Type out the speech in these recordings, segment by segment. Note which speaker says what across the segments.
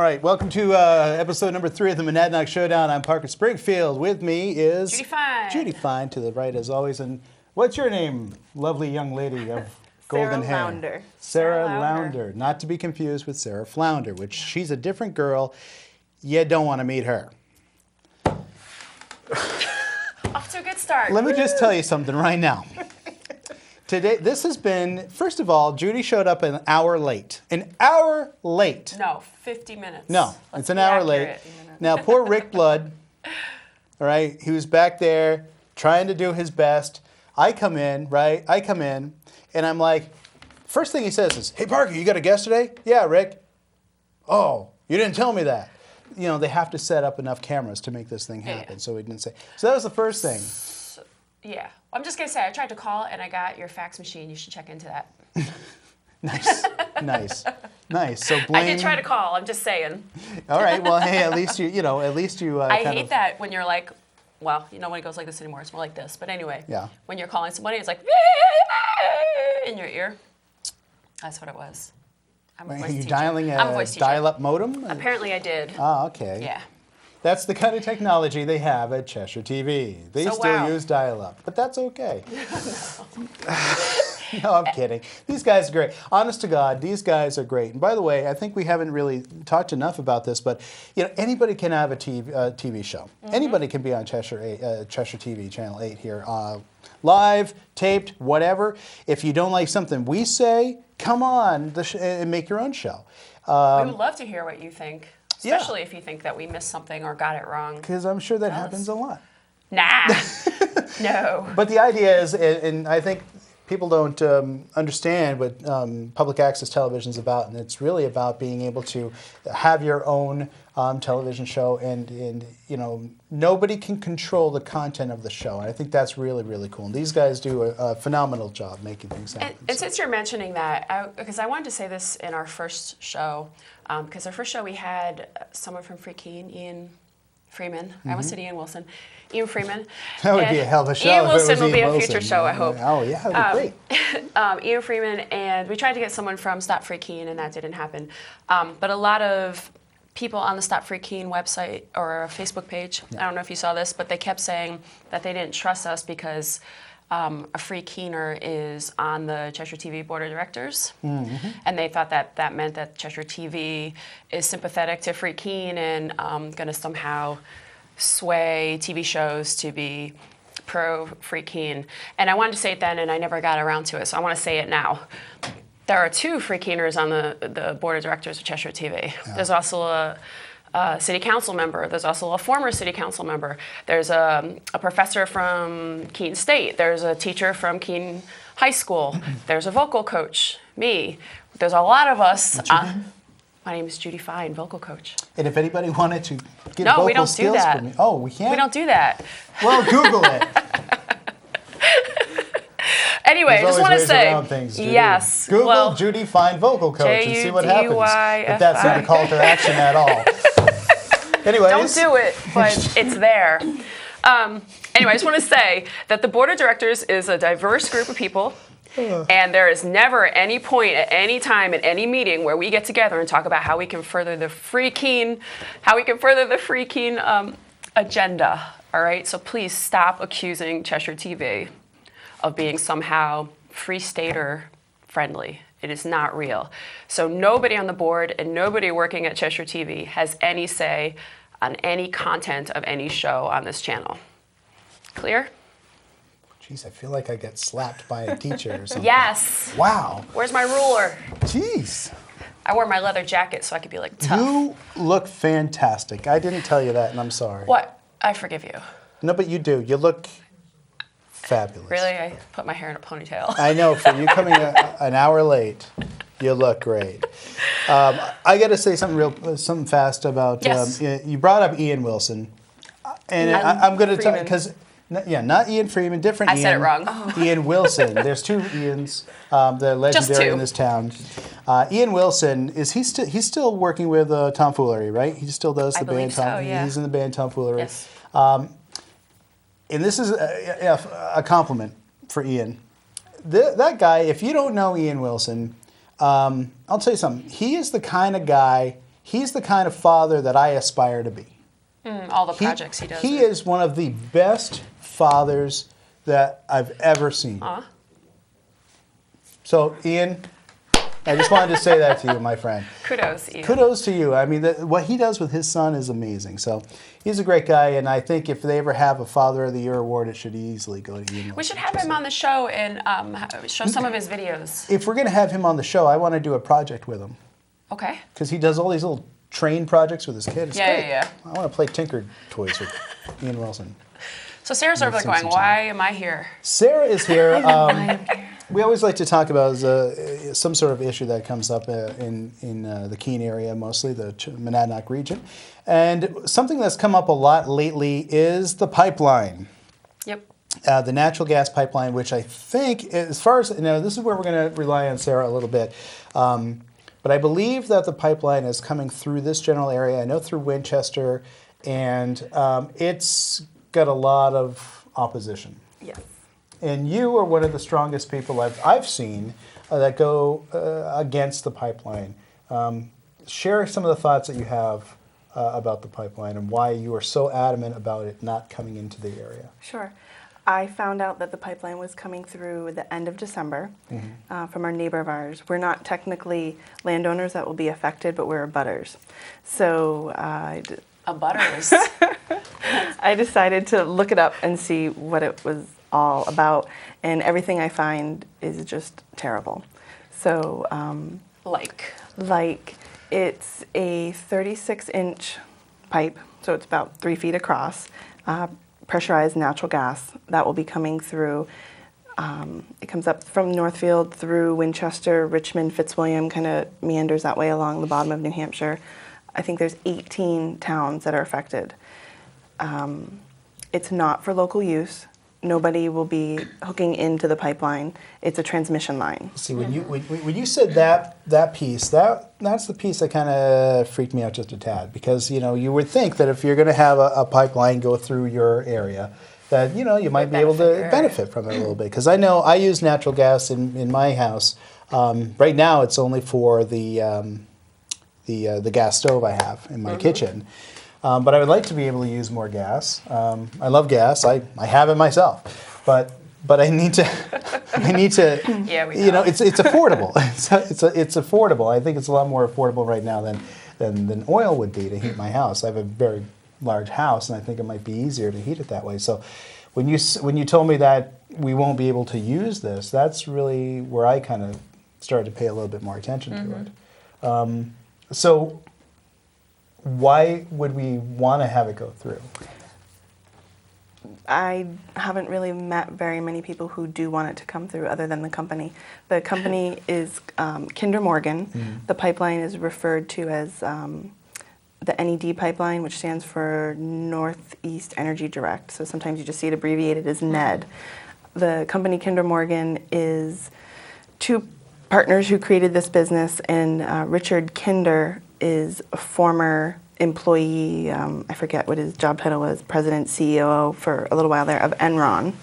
Speaker 1: right, welcome to episode number 3 of the Monadnock Showdown. I'm Parker Springfield. With me is
Speaker 2: Judy Fine.
Speaker 1: Judy Fine to the right, as always. And what's your name, lovely young lady of golden hair?
Speaker 2: Lounder.
Speaker 1: Sarah Lounder. Not to be confused with Sarah Flounder, which she's a different girl. You don't want to meet her.
Speaker 2: Off to a good start.
Speaker 1: Let me just tell you something right now. Today, this has been, first of all, Judy showed up an hour late. An hour late.
Speaker 2: No, 50 minutes.
Speaker 1: No, it's an hour late. Now, poor Rick Blood, all right, he was back there trying to do his best. I come in, and I'm like, first thing he says is, "Hey, Parker, you got a guest today?" "Yeah, Rick." "Oh, you didn't tell me that." You know, they have to set up enough cameras to make this thing happen,
Speaker 2: Yeah.
Speaker 1: so he didn't say. So that was the first thing.
Speaker 2: Yeah. I'm just going to say, I tried to call and I got your fax machine. You should check into that.
Speaker 1: Nice. So blame.
Speaker 2: I did try to call. I'm just saying.
Speaker 1: All right. Well, hey, at least you.
Speaker 2: I hate that when you're like, well, you know, when it goes like this anymore, it's more like this. But anyway,
Speaker 1: yeah.
Speaker 2: When you're calling somebody, it's like in your ear. That's what it was. I'm a voice
Speaker 1: Are you
Speaker 2: teacher.
Speaker 1: dialing
Speaker 2: I'm a voice
Speaker 1: a
Speaker 2: teacher.
Speaker 1: dial-up modem?
Speaker 2: Apparently, I did.
Speaker 1: Ah, okay.
Speaker 2: Yeah.
Speaker 1: That's the kind of technology they have at Cheshire TV. They still use dial-up, but that's okay. No, I'm kidding. These guys are great. Honest to God, these guys are great. And by the way, I think we haven't really talked enough about this, but you know, anybody can have a TV show. Mm-hmm. Anybody can be on Cheshire TV, Channel 8 here, live, taped, whatever. If you don't like something we say, come on and make your own show.
Speaker 2: We would love to hear what you think. Especially if you think that we missed something or got it wrong.
Speaker 1: Because I'm sure that happens a lot.
Speaker 2: Nah, no.
Speaker 1: But the idea is, and I think people don't understand what public access television is about, and it's really about being able to have your own television show, and you know, nobody can control the content of the show, and I think that's really, really cool. And these guys do a phenomenal job making things happen.
Speaker 2: And since you're mentioning that, because I wanted to say this in our first show, because our first show we had someone from Free Keen, Ian Freeman. I almost said Ian Wilson. Ian Freeman.
Speaker 1: That would be a hell of a show.
Speaker 2: Ian
Speaker 1: if
Speaker 2: Wilson
Speaker 1: it was
Speaker 2: will be
Speaker 1: Ian
Speaker 2: a
Speaker 1: Wilson.
Speaker 2: future show, I hope.
Speaker 1: Oh yeah, that would be great.
Speaker 2: Ian Freeman, and we tried to get someone from Stop Free Keen, and that didn't happen. But a lot of people on the Stop Free Keen website or Facebook page, I don't know if you saw this, but they kept saying that they didn't trust us because a free keener is on the Cheshire TV Board of Directors, and they thought that that meant that Cheshire TV is sympathetic to Free Keen and going to somehow sway TV shows to be pro-Free Keen. And I wanted to say it then, and I never got around to it, so I want to say it now. There are 2 free keeners on the Board of Directors of Cheshire TV. Yeah. There's also a city council member. There's also a former city council member. There's a professor from Keene State. There's a teacher from Keene High School. There's a vocal coach, me. There's a lot of us.
Speaker 1: What's your name?
Speaker 2: My name is Judy Fine, vocal coach.
Speaker 1: And if anybody wanted to get
Speaker 2: No,
Speaker 1: vocal
Speaker 2: we don't
Speaker 1: skills
Speaker 2: do that.
Speaker 1: from me, oh, we can't.
Speaker 2: We don't do that.
Speaker 1: Well, Google it.
Speaker 2: Anyway, I just want to say,
Speaker 1: things,
Speaker 2: yes.
Speaker 1: Google
Speaker 2: well,
Speaker 1: Judy Fine vocal coach and see what happens.
Speaker 2: Judy
Speaker 1: If that's not a call to action at all. Anyways.
Speaker 2: Don't do it, but it's there. Anyway, I just want to say that the Board of Directors is a diverse group of people, and there is never any point at any time at any meeting where we get together and talk about how we can further the Free Keen, agenda. All right, so please stop accusing Cheshire TV of being somehow Free Stater friendly. It is not real. So nobody on the board and nobody working at Cheshire TV has any say on any content of any show on this channel. Clear?
Speaker 1: Jeez, I feel like I get slapped by a teacher or something.
Speaker 2: Yes.
Speaker 1: Wow.
Speaker 2: Where's my ruler?
Speaker 1: Jeez.
Speaker 2: I wore my leather jacket so I could be like tough.
Speaker 1: You look fantastic. I didn't tell you that, and I'm sorry.
Speaker 2: What? I forgive you.
Speaker 1: No, but you do. You look fabulous.
Speaker 2: Really? I put my hair in a ponytail.
Speaker 1: I know. For you coming an hour late, you look great. I got to say something fast about.
Speaker 2: Yes.
Speaker 1: You brought up Ian Wilson, and I'm going to tell because. Yeah, not Ian Freeman, different Ian.
Speaker 2: I said it wrong.
Speaker 1: Ian Wilson. There's 2 Ians. They're legendary in this town. Ian Wilson, he's still working with Tomfoolery, right? He still does the band. He's in the band Tomfoolery.
Speaker 2: Yes.
Speaker 1: And this is a compliment for Ian. That guy, if you don't know Ian Wilson, I'll tell you something. He is the kind of guy he's the kind of father that I aspire to be.
Speaker 2: All the projects he does.
Speaker 1: He is one of the best fathers that I've ever seen. So, Ian, I just wanted to say that to you, my friend.
Speaker 2: Kudos, Ian.
Speaker 1: Kudos to you. I mean, what he does with his son is amazing. So, he's a great guy, and I think if they ever have a Father of the Year award, it should easily go to Ian.
Speaker 2: We should have him on the show and show some of his videos.
Speaker 1: If we're going to have him on the show, I want to do a project with him.
Speaker 2: Okay.
Speaker 1: Because he does all these little train projects with his kid. It's great.
Speaker 2: Yeah.
Speaker 1: I want to play Tinker Toys with Ian Wilson.
Speaker 2: So Sarah's over there going, why am I here?
Speaker 1: Sarah is here. We always like to talk about some sort of issue that comes up in the Keene area, mostly the Monadnock region. And something that's come up a lot lately is the pipeline.
Speaker 2: Yep.
Speaker 1: The natural gas pipeline, which I think, as far as, this is where we're going to rely on Sarah a little bit. But I believe that the pipeline is coming through this general area. I know through Winchester, and it's got a lot of opposition.
Speaker 3: Yes.
Speaker 1: And you are one of the strongest people I've seen that go against the pipeline. Share some of the thoughts that you have about the pipeline and why you are so adamant about it not coming into the area.
Speaker 3: Sure. I found out that the pipeline was coming through the end of December from our neighbor of ours. We're not technically landowners that will be affected, but we're abutters. So
Speaker 2: Abutters.
Speaker 3: I decided to look it up and see what it was all about, and everything I find is just terrible. So,
Speaker 2: like
Speaker 3: it's a 36-inch pipe, so it's about 3 feet across, pressurized natural gas that will be coming through. It comes up from Northfield through Winchester, Richmond, Fitzwilliam, kind of meanders that way along the bottom of New Hampshire. I think there's 18 towns that are affected. It's not for local use. Nobody will be hooking into the pipeline. It's a transmission line.
Speaker 1: See, when you said that piece, that's the piece that kind of freaked me out just a tad, because you would think that if you're going to have a pipeline go through your area, that you might be able to benefit from it a little bit. Because I know I use natural gas in my house. Right now, it's only for the gas stove I have in my kitchen. But I would like to be able to use more gas. I love gas. I have it myself, but I need to.
Speaker 2: Yeah, we know.
Speaker 1: It's affordable. It's affordable. I think it's a lot more affordable right now than oil would be to heat my house. I have a very large house, and I think it might be easier to heat it that way. So, when you told me that we won't be able to use this, that's really where I kind of started to pay a little bit more attention to it. So, why would we want to have it go through?
Speaker 3: I haven't really met very many people who do want it to come through other than the company. The company is Kinder Morgan. The pipeline is referred to as the NED pipeline, which stands for Northeast Energy Direct. So sometimes you just see it abbreviated as NED. The company Kinder Morgan is two partners who created this business, and Richard Kinder is a former employee, I forget what his job title was, president, CEO for a little while there, of Enron.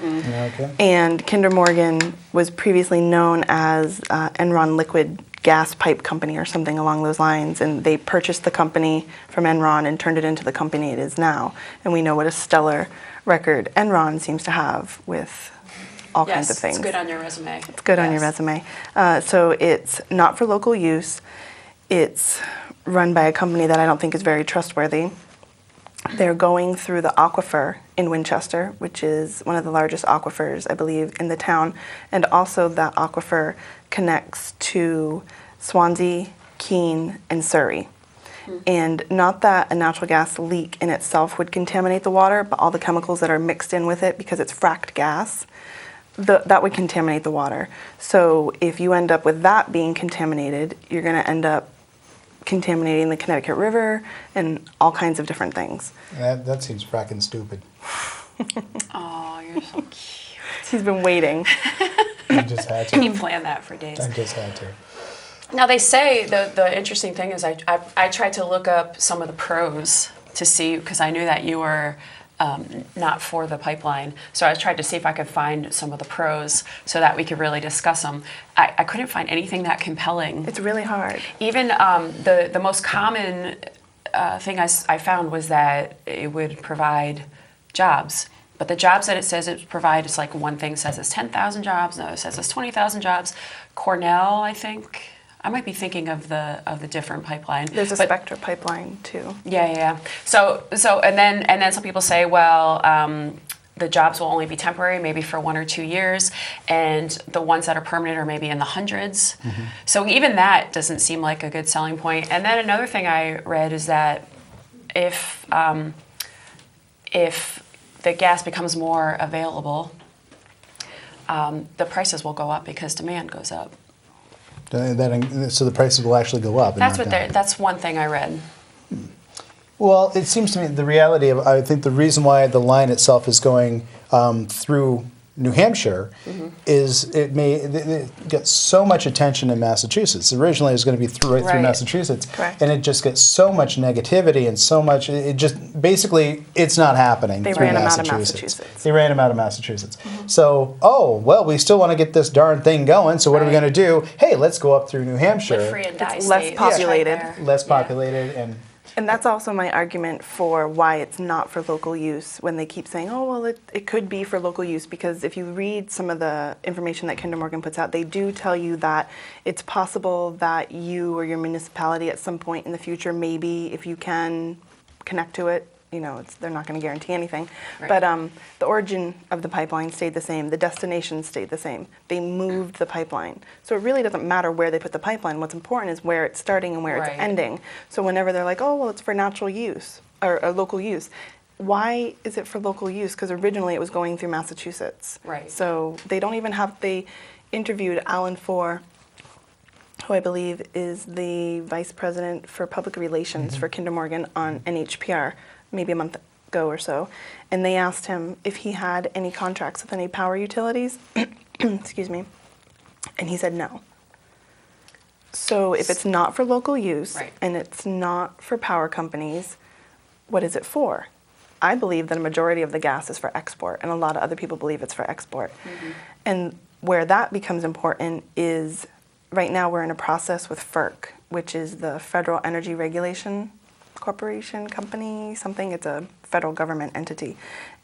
Speaker 1: Okay.
Speaker 3: And Kinder Morgan was previously known as Enron Liquid Gas Pipe Company or something along those lines, and they purchased the company from Enron and turned it into the company it is now. And we know what a stellar record Enron seems to have with all kinds of things.
Speaker 2: It's good on your resume.
Speaker 3: It's good on your resume. So it's not for local use. It's run by a company that I don't think is very trustworthy. They're going through the aquifer in Winchester, which is one of the largest aquifers, I believe, in the town. And also that aquifer connects to Swansea, Keene, and Surrey. And not that a natural gas leak in itself would contaminate the water, but all the chemicals that are mixed in with it, because it's fracked gas, that would contaminate the water. So if you end up with that being contaminated, you're going to end up contaminating the Connecticut River and all kinds of different things.
Speaker 1: That seems fracking stupid.
Speaker 2: Oh, you're so cute.
Speaker 3: He's been waiting.
Speaker 1: I just had to.
Speaker 2: He planned that for days.
Speaker 1: I just had to.
Speaker 2: Now they say the interesting thing is I tried to look up some of the pros to see, because I knew that you were not for the pipeline. So I tried to see if I could find some of the pros so that we could really discuss them. I couldn't find anything that compelling.
Speaker 3: It's really hard.
Speaker 2: Even the most common thing I found was that it would provide jobs. But the jobs that it says it provides, it's like one thing says it's 10,000 jobs, another says it's 20,000 jobs. Cornell, I think, I might be thinking of the different pipeline.
Speaker 3: There's a Spectra pipeline too.
Speaker 2: Yeah. So and then some people say, well, the jobs will only be temporary, maybe for 1 or 2 years, and the ones that are permanent are maybe in the hundreds. Mm-hmm. So even that doesn't seem like a good selling point. And then another thing I read is that if the gas becomes more available, the prices will go up because demand goes up.
Speaker 1: So the prices will actually go up.
Speaker 2: That's one thing I read.
Speaker 1: Well, it seems to me the reality of, I think the reason why the line itself is going through New Hampshire is it gets so much attention in Massachusetts. Originally it was going to be through Massachusetts.
Speaker 3: Correct.
Speaker 1: And it just gets so much negativity and so much, it just, basically, it's not happening
Speaker 3: They
Speaker 1: through
Speaker 3: ran them out of
Speaker 1: Massachusetts.
Speaker 3: Massachusetts.
Speaker 1: They ran them out of Massachusetts. So, well, we still want to get this darn thing going, so what are we going to do? Hey, let's go up through New Hampshire.
Speaker 2: Live free and die
Speaker 3: It's less
Speaker 2: state.
Speaker 3: populated.
Speaker 2: Right there.
Speaker 1: Less populated
Speaker 3: And that's also my argument for why it's not for local use when they keep saying, oh, well, it could be for local use, because if you read some of the information that Kinder Morgan puts out, they do tell you that it's possible that you or your municipality at some point in the future, maybe if you can connect to it, they're not going to guarantee anything.
Speaker 2: Right.
Speaker 3: But the origin of the pipeline stayed the same. The destination stayed the same. They moved the pipeline. So it really doesn't matter where they put the pipeline. What's important is where it's starting and where it's ending. So whenever they're like, oh, well, it's for natural use or local use. Why is it for local use? Because originally it was going through Massachusetts.
Speaker 2: Right.
Speaker 3: So they don't even they interviewed Alan Four, who I believe is the Vice President for Public Relations for Kinder Morgan on NHPR, maybe a month ago or so, and they asked him if he had any contracts with any power utilities, excuse me, and he said no. So if it's not for local use and it's not for power companies, what is it for? I believe that a majority of the gas is for export, and a lot of other people believe it's for export. And where that becomes important is right now we're in a process with FERC, which is the Federal Energy Regulation Corporation Company, something. It's a federal government entity.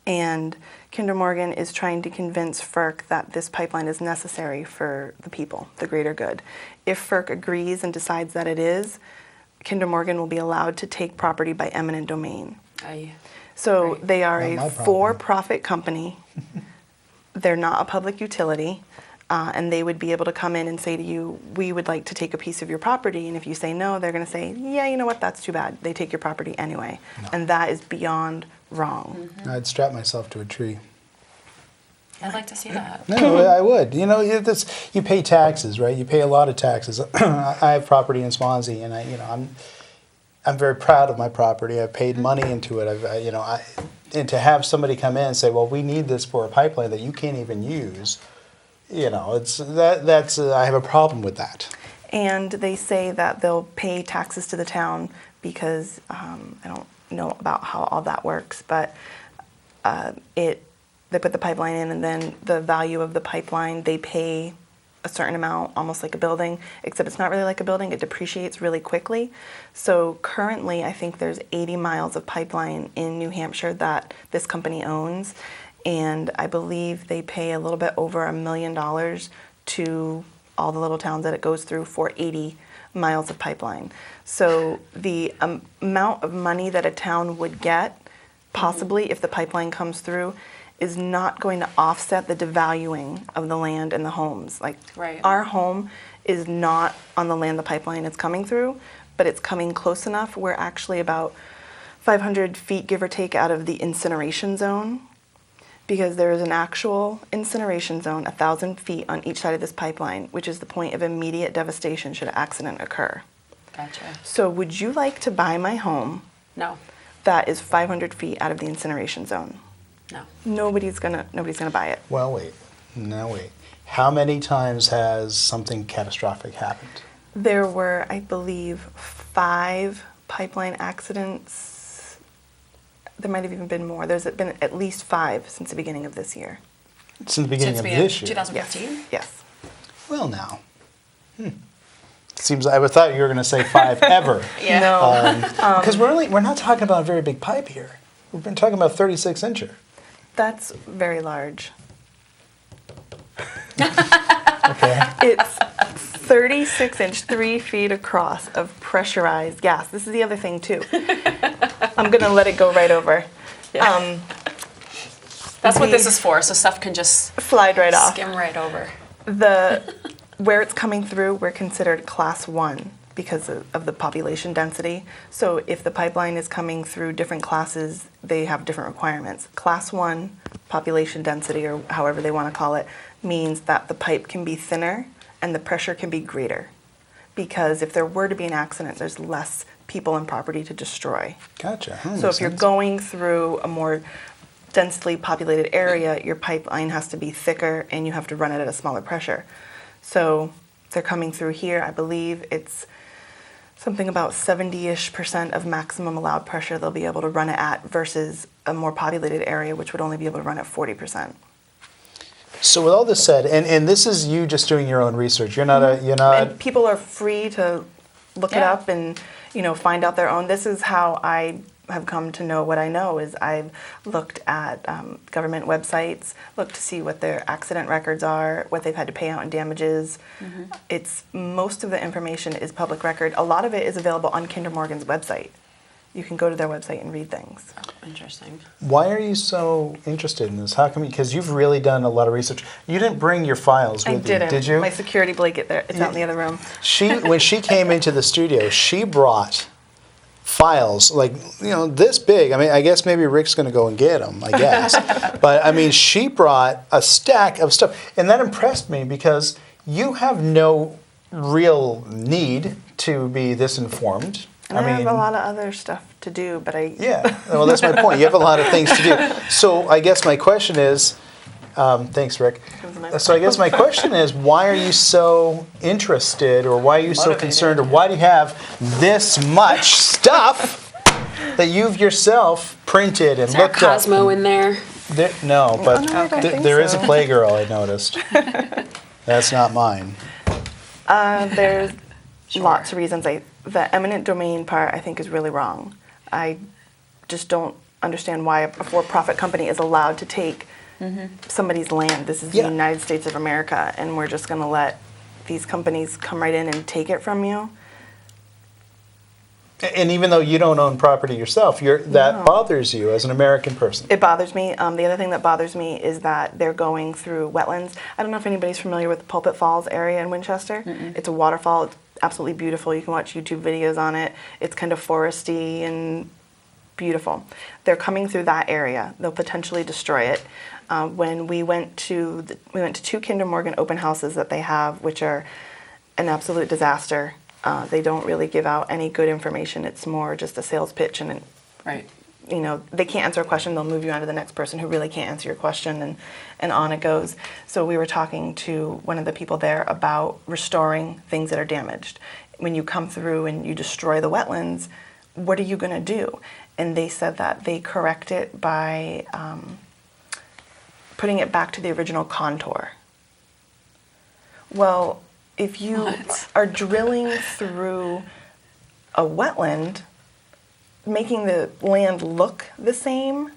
Speaker 3: And Kinder Morgan is trying to convince FERC that this pipeline is necessary for the people, the greater good. If FERC agrees and decides that it is, Kinder Morgan will be allowed to take property by eminent domain. So they are a for-profit company. They're not a public utility. And they would be able to come in and say to you, we would like to take a piece of your property. And if you say no, they're going to say, yeah, you know what, that's too bad. They take your property anyway. No. And that is beyond wrong.
Speaker 1: I'd strap myself to a tree.
Speaker 2: I'd like to see that.
Speaker 1: No, I would. You pay taxes, right? You pay a lot of taxes. I have property in Swansea, and I'm very proud of my property. I've paid money into it. And to have somebody come in and say, well, we need this for a pipeline that you can't even use. I have a problem with that. And
Speaker 3: they say that they'll pay taxes to the town because I don't know about how all that works, but they put the pipeline in, and then the value of the pipeline, they pay a certain amount, almost like a building, except it's not really like a building. It depreciates really quickly. So currently, I think there's 80 miles of pipeline in New Hampshire that this company owns. And I believe they pay a little bit over $1 million to all the little towns that it goes through for 80 miles of pipeline. So the amount of money that a town would get, possibly if the pipeline comes through, is not going to offset the devaluing of the land and the homes. Our home is not on the land the pipeline is coming through, but it's coming close enough. We're actually about 500 feet, give or take, out of the incineration zone, because there is an actual incineration zone 1,000 feet on each side of this pipeline, which is the point of immediate devastation should an accident occur.
Speaker 2: Gotcha.
Speaker 3: So would you like to buy my home?
Speaker 2: No.
Speaker 3: That is 500 feet out of the incineration zone?
Speaker 2: No.
Speaker 3: Nobody's gonna buy it.
Speaker 1: Well, wait. How many times has something catastrophic happened?
Speaker 3: There were, I believe, 5 pipeline accidents there might have even been more. There's been at least 5 since the beginning of this year.
Speaker 1: Since the beginning of this year.
Speaker 2: 2015?
Speaker 3: Yes.
Speaker 1: Well, now. Seems I would thought you were going to say 5 ever.
Speaker 2: Yeah.
Speaker 3: No.
Speaker 1: Because we're not talking about a very big pipe here. We've been talking about 36-incher.
Speaker 3: That's very large.
Speaker 1: Okay.
Speaker 3: It's 36-inch, 3 feet across of pressurized gas. This is the other thing too. I'm gonna let it go right over.
Speaker 2: Yeah. That's what this is for, so stuff can just
Speaker 3: Slide right off.
Speaker 2: skim right over.
Speaker 3: Where it's coming through, we're considered class 1 because of the population density. So if the pipeline is coming through different classes, they have different requirements. Class 1 population density, or however they want to call it, means that the pipe can be thinner and the pressure can be greater. Because if there were to be an accident, there's less people and property to destroy.
Speaker 1: Gotcha.
Speaker 3: So if you're going through a more densely populated area, your pipeline has to be thicker and you have to run it at a smaller pressure. So they're coming through here, I believe it's something about 70-ish% of maximum allowed pressure they'll be able to run it at versus a more populated area which would only be able to run at 40%.
Speaker 1: So with all this said, and this is you just doing your own research. You're not
Speaker 3: And people are free to look it
Speaker 2: Yeah.
Speaker 3: up and find out their own. This is how I have come to know what I know. Is I've looked at government websites, looked to see what their accident records are, what they've had to pay out in damages. It's most of the information is public record. A lot of it is available on Kinder Morgan's website. You can go to their website and read things.
Speaker 2: Oh, interesting.
Speaker 1: Why are you so interested in this? How come? Because you've really done a lot of research. You didn't bring your files with
Speaker 3: I didn't.
Speaker 1: you, did you?
Speaker 3: My security blanket there. It's out in the other room.
Speaker 1: When she came into the studio, she brought files like this big. I mean, I guess maybe Rick's going to go and get them. I guess, but I mean, she brought a stack of stuff, and that impressed me because you have no real need to be this informed.
Speaker 3: And I have a lot of other stuff to do, but
Speaker 1: Yeah, well, that's my point. You have a lot of things to do. So I guess my question is, thanks, Rick. So I guess my question is, why are you so interested, or why are you so concerned, or why do you have this much stuff that you've yourself printed and
Speaker 2: Is there a
Speaker 1: looked up?
Speaker 2: Cosmo in there?
Speaker 1: No, but
Speaker 3: no, I don't think
Speaker 1: there is a
Speaker 3: so.
Speaker 1: Playgirl, I noticed. That's not mine.
Speaker 3: there's lots of reasons. The eminent domain part I think is really wrong. I just don't understand why a for-profit company is allowed to take somebody's land. This is
Speaker 1: Yeah.
Speaker 3: the United States of America, and we're just going to let these companies come right in and take it from you.
Speaker 1: And even though you don't own property yourself, that bothers you as an American person.
Speaker 3: It bothers me. The other thing that bothers me is that they're going through wetlands. I don't know if anybody's familiar with the Pulpit Falls area in Winchester. It's a waterfall. It's absolutely beautiful. You can watch YouTube videos on it. It's kind of foresty and beautiful. They're coming through that area. They'll potentially destroy it. When we went to 2 Kinder Morgan open houses that they have, which are an absolute disaster. They don't really give out any good information. It's more just a sales pitch, and
Speaker 2: Right.
Speaker 3: they can't answer a question. They'll move you on to the next person who really can't answer your question, and on it goes. So we were talking to one of the people there about restoring things that are damaged. When you come through and you destroy the wetlands, what are you going to do? And they said that they correct it by putting it back to the original contour. Well, if you
Speaker 2: What?
Speaker 3: are drilling through a wetland, making the land look the same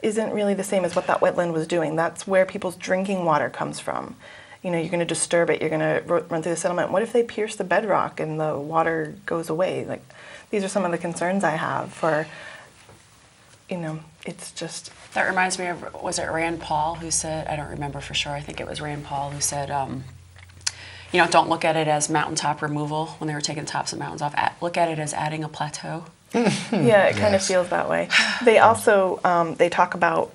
Speaker 3: isn't really the same as what that wetland was doing. That's where people's drinking water comes from. You're going to disturb it. You're going to run through the settlement. What if they pierce the bedrock and the water goes away? Like, these are some of the concerns I have for, it's just...
Speaker 2: That reminds me of, was it Rand Paul who said, I don't remember for sure, I think it was Rand Paul who said, don't look at it as mountaintop removal when they were taking tops of mountains off. Look at it as adding a plateau.
Speaker 3: Yeah, it kind of
Speaker 1: Yes.
Speaker 3: feels that way. They also, they talk about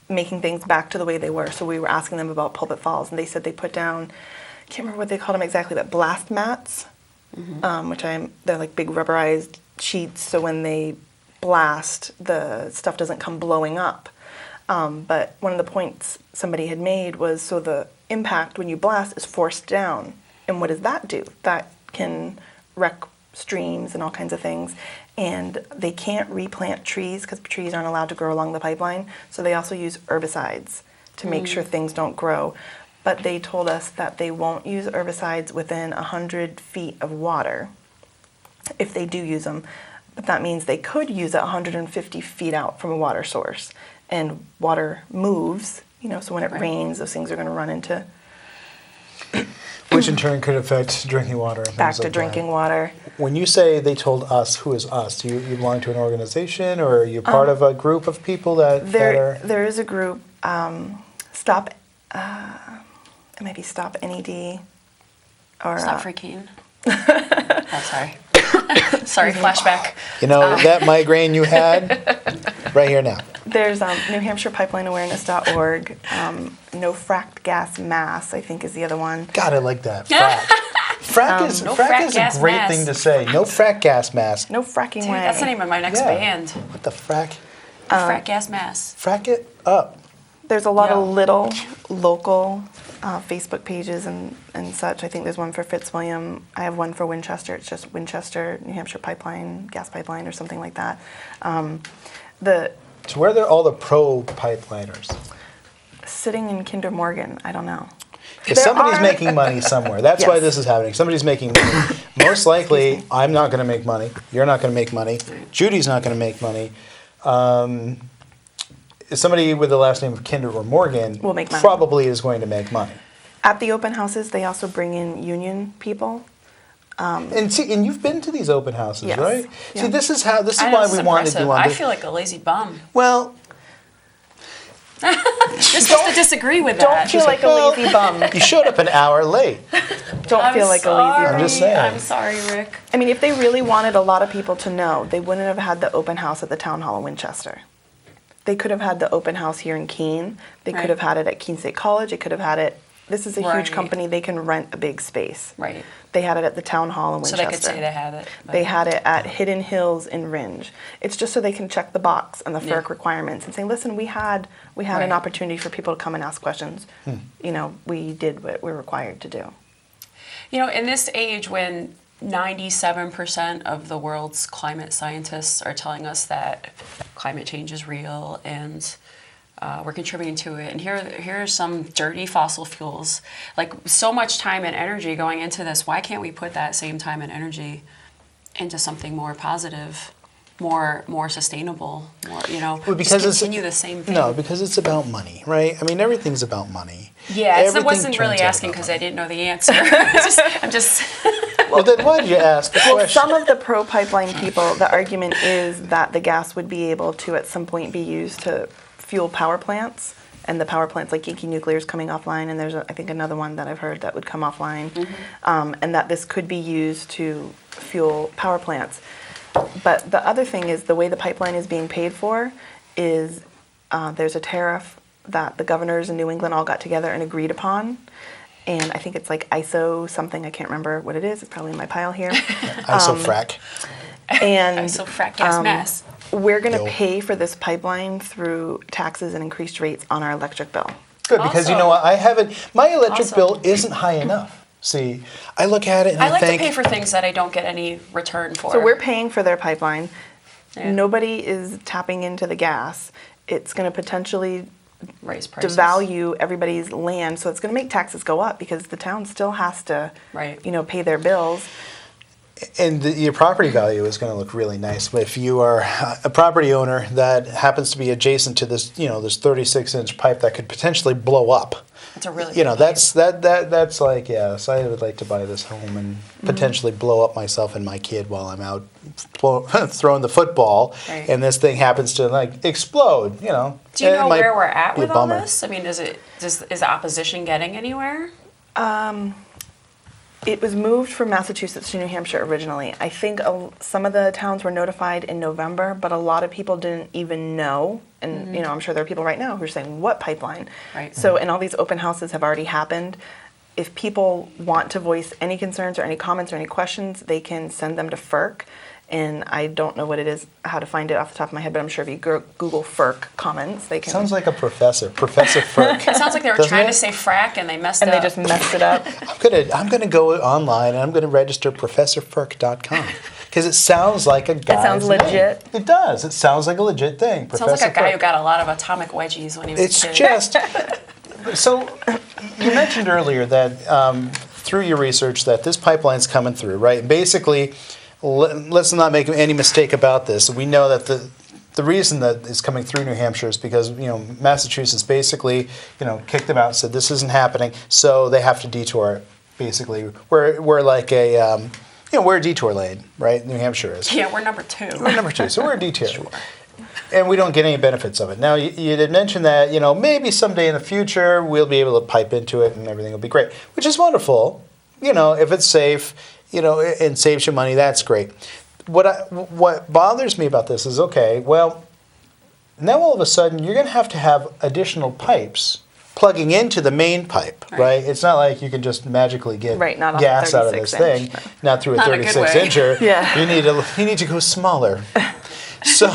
Speaker 3: making things back to the way they were. So we were asking them about Pulpit Falls, and they said they put down, I can't remember what they called them exactly, but blast mats, they're like big rubberized sheets, so when they blast, the stuff doesn't come blowing up. But one of the points somebody had made was, so the impact when you blast is forced down. And what does that do? That can wreck streams and all kinds of things. and they can't replant trees because trees aren't allowed to grow along the pipeline. So they also use herbicides to make sure things don't grow. But they told us that they won't use herbicides within 100 feet of water if they do use them. But that means they could use it 150 feet out from a water source. And water moves, so when it rains, those things are going to run into...
Speaker 1: Which in turn could affect drinking water. And
Speaker 3: back
Speaker 1: things
Speaker 3: to
Speaker 1: like
Speaker 3: drinking
Speaker 1: that.
Speaker 3: water.
Speaker 1: When you say they told us, who is us? Do you belong to an organization, or are you part of a group of people that are...
Speaker 3: There is a group, Stop, it might be Stop NED, or...
Speaker 2: Stop Free Keene. Oh, sorry. Sorry, flashback.
Speaker 1: That migraine you had, right here now.
Speaker 3: There's New Hampshire PipelineAwareness.org. No Fracked Gas Mass, I think, is the other one.
Speaker 1: God, I like that. Frack is
Speaker 2: No
Speaker 1: frack
Speaker 2: frack
Speaker 1: is
Speaker 2: gas
Speaker 1: a great
Speaker 2: mask.
Speaker 1: thing to say. No frack gas mask.
Speaker 3: No fracking
Speaker 2: Dude,
Speaker 3: way.
Speaker 2: that's the name of my next
Speaker 1: Yeah.
Speaker 2: band.
Speaker 1: What the frack?
Speaker 2: Frat gas mass.
Speaker 1: Frack it up.
Speaker 3: There's a lot
Speaker 2: Yeah.
Speaker 3: of little local Facebook pages and such. I think there's one for Fitzwilliam. I have one for Winchester. It's just Winchester, New Hampshire Pipeline, Gas Pipeline, or something like that.
Speaker 1: So where are all the pro pipeliners?
Speaker 3: Sitting in Kinder Morgan, I don't know.
Speaker 1: If
Speaker 3: There
Speaker 1: somebody's
Speaker 3: are-
Speaker 1: making money somewhere, that's why
Speaker 3: Yes.
Speaker 1: this is happening. Somebody's making money. Most likely, I'm not going to make money. You're not going to make money. Judy's not going to make money. Somebody with the last name of Kinder or Morgan
Speaker 3: Will make money.
Speaker 1: probably is going to make money.
Speaker 3: At the open houses, they also bring in union people.
Speaker 1: And you've been to these open houses,
Speaker 3: Yes.
Speaker 1: right?
Speaker 3: Yeah.
Speaker 1: See, this is
Speaker 2: I know,
Speaker 1: why
Speaker 2: it's
Speaker 1: we wanted to do
Speaker 2: impressive.
Speaker 1: Lounder.
Speaker 2: I feel like a lazy bum.
Speaker 1: Well,
Speaker 2: You're supposed to disagree with
Speaker 3: Don't
Speaker 2: that.
Speaker 3: feel like a
Speaker 1: well,
Speaker 3: lazy bum.
Speaker 1: you showed up an hour late.
Speaker 3: Don't feel like a lazy bum.
Speaker 1: I'm just saying.
Speaker 2: I'm sorry, Rick.
Speaker 3: I mean, if they really wanted a lot of people to know, they wouldn't have had the open house at the town hall in Winchester. They could have had the open house here in Keene. They
Speaker 2: Right.
Speaker 3: could have had it at Keene State College. They could have had it. This is a
Speaker 2: Right.
Speaker 3: huge company. They can rent a big space.
Speaker 2: Right.
Speaker 3: They had it at the town hall in
Speaker 2: So
Speaker 3: Winchester.
Speaker 2: they could say they have it. but-
Speaker 3: They had it at Hidden Hills in Ringe. It's just so they can check the box and the
Speaker 2: Yeah.
Speaker 3: FERC requirements and say, listen, we had an
Speaker 2: Right.
Speaker 3: opportunity for people to come and ask questions. We did what we're required to do.
Speaker 2: In this age when 97% of the world's climate scientists are telling us that climate change is real and we're contributing to it. And here are some dirty fossil fuels. Like, so much time and energy going into this. Why can't we put that same time and energy into something more positive, more sustainable,
Speaker 1: Well,
Speaker 2: just
Speaker 1: because
Speaker 2: continue the same thing?
Speaker 1: No, because it's about money, right? I mean, everything's about money.
Speaker 2: Yeah, I
Speaker 1: Everything
Speaker 2: wasn't really
Speaker 1: turns out
Speaker 2: asking
Speaker 1: about
Speaker 2: because
Speaker 1: money.
Speaker 2: I didn't know the answer. I'm just
Speaker 1: Well, then why did you ask the
Speaker 3: Well,
Speaker 1: question?
Speaker 3: some of the pro-pipeline people, the argument is that the gas would be able to at some point be used to fuel power plants, and the power plants like Yankee Nuclear is coming offline, and there's I think another one that I've heard that would come offline, and that this could be used to fuel power plants. But the other thing is the way the pipeline is being paid for is there's a tariff that the governors in New England all got together and agreed upon. And I think it's like ISO something, I can't remember what it is, it's probably in my pile here.
Speaker 1: Isofrac.
Speaker 3: And
Speaker 2: so frat gas mass.
Speaker 3: we're going to
Speaker 1: Yo.
Speaker 3: pay for this pipeline through taxes and increased rates on our electric bill.
Speaker 1: Good, because you know what? My electric
Speaker 2: Awesome.
Speaker 1: bill isn't high enough. See, I look at it and
Speaker 2: I like
Speaker 1: think,
Speaker 2: to pay for things that I don't get any return for.
Speaker 3: So we're paying for their pipeline.
Speaker 2: Yeah.
Speaker 3: Nobody is tapping into the gas. It's going to potentially
Speaker 2: raise prices.
Speaker 3: devalue everybody's land, so it's going to make taxes go up because the town still has to,
Speaker 2: Right.
Speaker 3: pay their bills.
Speaker 1: and your property value is going to look really nice if you are a property owner that happens to be adjacent to this, this 36-inch pipe that could potentially blow up.
Speaker 2: It's a really
Speaker 1: That's like, yes, I would like to buy this home and potentially blow up myself and my kid while I'm out throwing the football,
Speaker 2: Right.
Speaker 1: and this thing happens to explode.
Speaker 2: Do you know
Speaker 1: It might
Speaker 2: where we're at
Speaker 1: be a
Speaker 2: with all
Speaker 1: bummer.
Speaker 2: this? I mean, is the opposition getting anywhere?
Speaker 3: It was moved from Massachusetts to New Hampshire originally. I think some of the towns were notified in November, but a lot of people didn't even know. And I'm sure there are people right now who are saying, "What pipeline?"
Speaker 2: Right.
Speaker 3: So, and all these open houses have already happened. If people want to voice any concerns or any comments or any questions, they can send them to FERC, and I don't know what it is, how to find it off the top of my head, but I'm sure if you Google FERC comments, they can.
Speaker 1: Sounds like a professor, Professor Ferk.
Speaker 2: It sounds like they were trying to say frack and they messed
Speaker 3: and
Speaker 2: up.
Speaker 3: they just messed it up.
Speaker 1: I'm gonna go online and I'm gonna register ProfessorFerk.com because it sounds like a guy.
Speaker 3: It sounds legit.
Speaker 1: It does. It sounds like a legit thing.
Speaker 2: It sounds like a guy who got a lot of atomic wedgies when he was a kid.
Speaker 1: It's just so. You mentioned earlier that through your research that this pipeline's coming through, right? Basically, let's not make any mistake about this. We know that the reason that it's coming through New Hampshire is because Massachusetts basically kicked them out and said this isn't happening, so they have to detour. Basically, we're like a we're a detour lane, right? New Hampshire is.
Speaker 2: Yeah, we're number 2.
Speaker 1: We're number 2, so we're a detour. Sure. And we don't get any benefits of it. Now, you did mention that, maybe someday in the future we'll be able to pipe into it and everything will be great, which is wonderful. If it's safe, and saves you money, that's great. What bothers me about this is, okay, well, now all of a sudden you're going to have additional pipes plugging into the main pipe, right? It's not like you can just magically get gas out of this thing, not through a 36-incher.
Speaker 3: Yeah.
Speaker 1: You need to go smaller. So...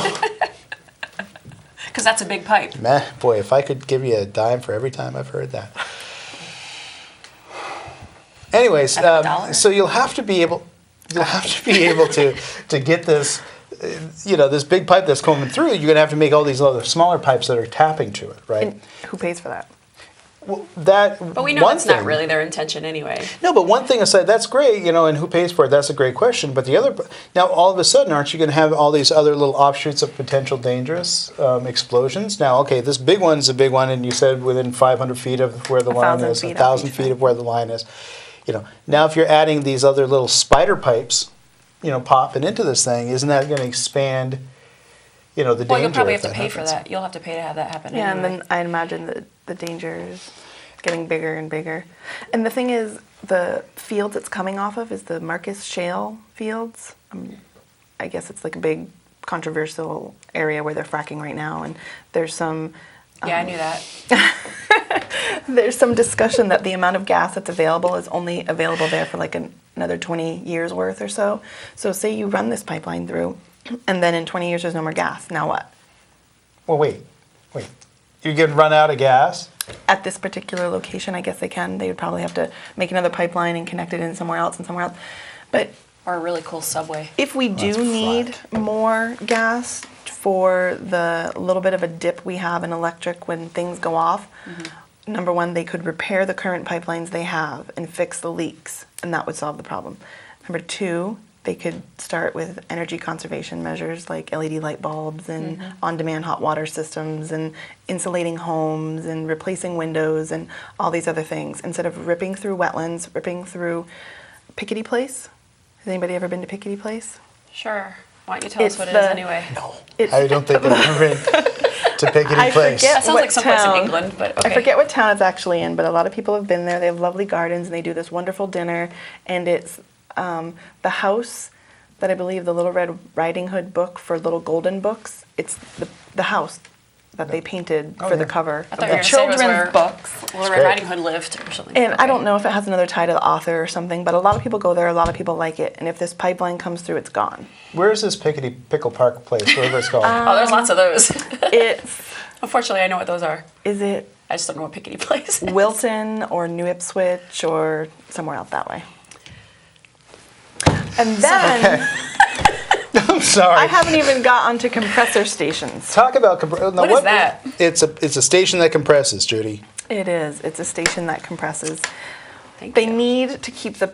Speaker 2: Because that's a big pipe.
Speaker 1: Man, boy, if I could give you a dime for every time I've heard that. Anyways, so you'll have to be able to get this, this big pipe that's coming through. You're going to have to make all these other smaller pipes that are tapping to it, right?
Speaker 3: And who pays for that?
Speaker 1: Well,
Speaker 2: but we know that's not really their intention anyway.
Speaker 1: No, but one thing aside, that's great, and who pays for it? That's a great question. But now all of a sudden, aren't you going to have all these other little offshoots of potential dangerous explosions? Now, okay, this big one's a big one, and you said within 500 feet of where the line is, 1,000 feet of where the line is. Now if you're adding these other little spider pipes, popping into this thing, isn't that going to expand, the danger?
Speaker 2: Well, you'll probably have to pay for that. You'll have to pay to have that happen.
Speaker 3: Yeah,
Speaker 2: anyway.
Speaker 3: and then I imagine that the danger is getting bigger and bigger. And the thing is, the fields it's coming off of is the Marcus Shale fields. I guess it's like a big controversial area where they're fracking right now, and there's some...
Speaker 2: Yeah, I knew that.
Speaker 3: There's some discussion that the amount of gas that's available is only available there for like another 20 years worth or so. So say you run this pipeline through, and then in 20 years there's no more gas. Now what?
Speaker 1: Well, wait. You get run out of gas?
Speaker 3: At this particular location, I guess they can. They would probably have to make another pipeline and connect it in somewhere else and somewhere else. But
Speaker 2: or a really cool subway.
Speaker 3: If we do need more gas for the little bit of a dip we have in electric when things go off, number one, they could repair the current pipelines they have and fix the leaks, and that would solve the problem. Number two, they could start with energy conservation measures like LED light bulbs and on-demand hot water systems and insulating homes and replacing windows and all these other things. Instead of ripping through wetlands, ripping through Pickety Place. Has anybody ever been to Pickety Place?
Speaker 2: Sure. Why don't you tell us what it is anyway?
Speaker 1: No, I don't think I've ever been to Pickety Place.
Speaker 2: That sounds like someplace in England, but okay.
Speaker 3: I forget what town it's actually in, but a lot of people have been there. They have lovely gardens, and they do this wonderful dinner, and it's the house that I believe the Little Red Riding Hood book for Little Golden Books. It's the house that they painted for the cover of the children's books.
Speaker 2: Little Red Riding Hood lived or something.
Speaker 3: And I don't know if it has another tie to the author or something, but a lot of people go there, a lot of people like it, and if this pipeline comes through, it's gone.
Speaker 1: Where is this Pickle Park place, whatever it's called?
Speaker 2: Oh, there's lots of those.
Speaker 3: It's...
Speaker 2: Unfortunately, I know what those are.
Speaker 3: Is it...
Speaker 2: I just don't know what Pickety Place is.
Speaker 3: Wilton or New Ipswich or somewhere out that way. And then...
Speaker 1: I'm sorry.
Speaker 3: I haven't even got onto compressor stations.
Speaker 1: Talk about
Speaker 2: what is that?
Speaker 1: It's a station that compresses, Judy.
Speaker 3: It is. It's a station that compresses.
Speaker 2: Thank you.
Speaker 3: Need to keep the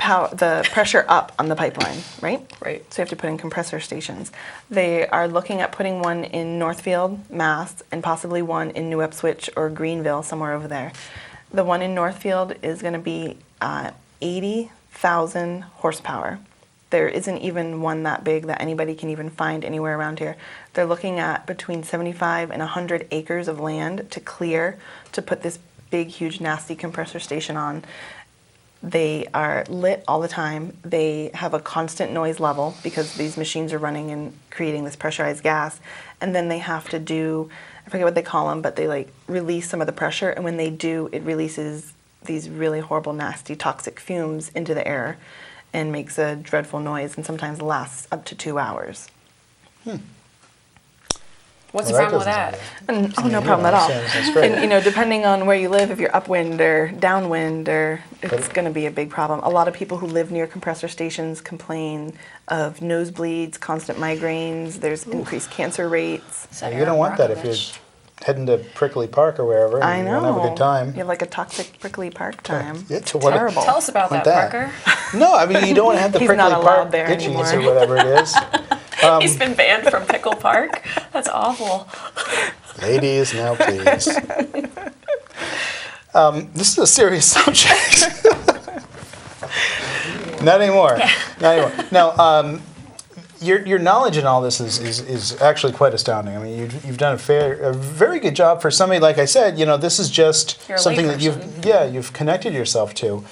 Speaker 3: pressure up on the pipeline, right?
Speaker 2: Right.
Speaker 3: So you have to put in compressor stations. They are looking at putting one in Northfield, Mass, and possibly one in New Ipswich or Greenville, somewhere over there. The one in Northfield is going to be 80,000 horsepower. There isn't even one that big that anybody can even find anywhere around here. They're looking at between 75 and 100 acres of land to clear to put this big, huge, nasty compressor station on. They are lit all the time. They have a constant noise level because these machines are running and creating this pressurized gas. And then they have to do, I forget what they call them, but they release some of the pressure. And when they do, it releases these really horrible, nasty, toxic fumes into the air. and makes a dreadful noise and sometimes lasts up to 2 hours.
Speaker 2: What's
Speaker 1: Well,
Speaker 2: the problem with
Speaker 1: that
Speaker 2: that?
Speaker 3: No problem at all.
Speaker 1: Sounds great.
Speaker 3: And, depending on where you live, if you're upwind or downwind, it's going to be a big problem. A lot of people who live near compressor stations complain of nosebleeds, constant migraines. There's increased cancer rates.
Speaker 2: Is that
Speaker 1: You
Speaker 2: Aaron
Speaker 1: don't want that if
Speaker 2: Brockovich?
Speaker 1: you're heading to Prickly Park or wherever. And
Speaker 3: I
Speaker 1: you
Speaker 3: know.
Speaker 1: want to have a good time.
Speaker 3: You have like a toxic prickly park time.
Speaker 1: Yeah, to what-
Speaker 3: Terrible.
Speaker 2: Tell us about
Speaker 1: Want
Speaker 2: that,
Speaker 1: that.
Speaker 2: Parker.
Speaker 1: No, I mean, you don't want to have the
Speaker 3: He's
Speaker 1: Prickly
Speaker 3: not allowed
Speaker 1: Park
Speaker 3: there
Speaker 1: itchiness or
Speaker 3: anymore.
Speaker 1: whatever it is.
Speaker 2: He's been banned from Pickle Park. That's awful.
Speaker 1: Ladies, now please. This is a serious subject. Not anymore. Not anymore. Now, your knowledge in all this is actually quite astounding. I mean, you've done a very good job for somebody, like I said, this is just
Speaker 2: You're a
Speaker 1: something that
Speaker 2: layperson.
Speaker 1: you've connected yourself to.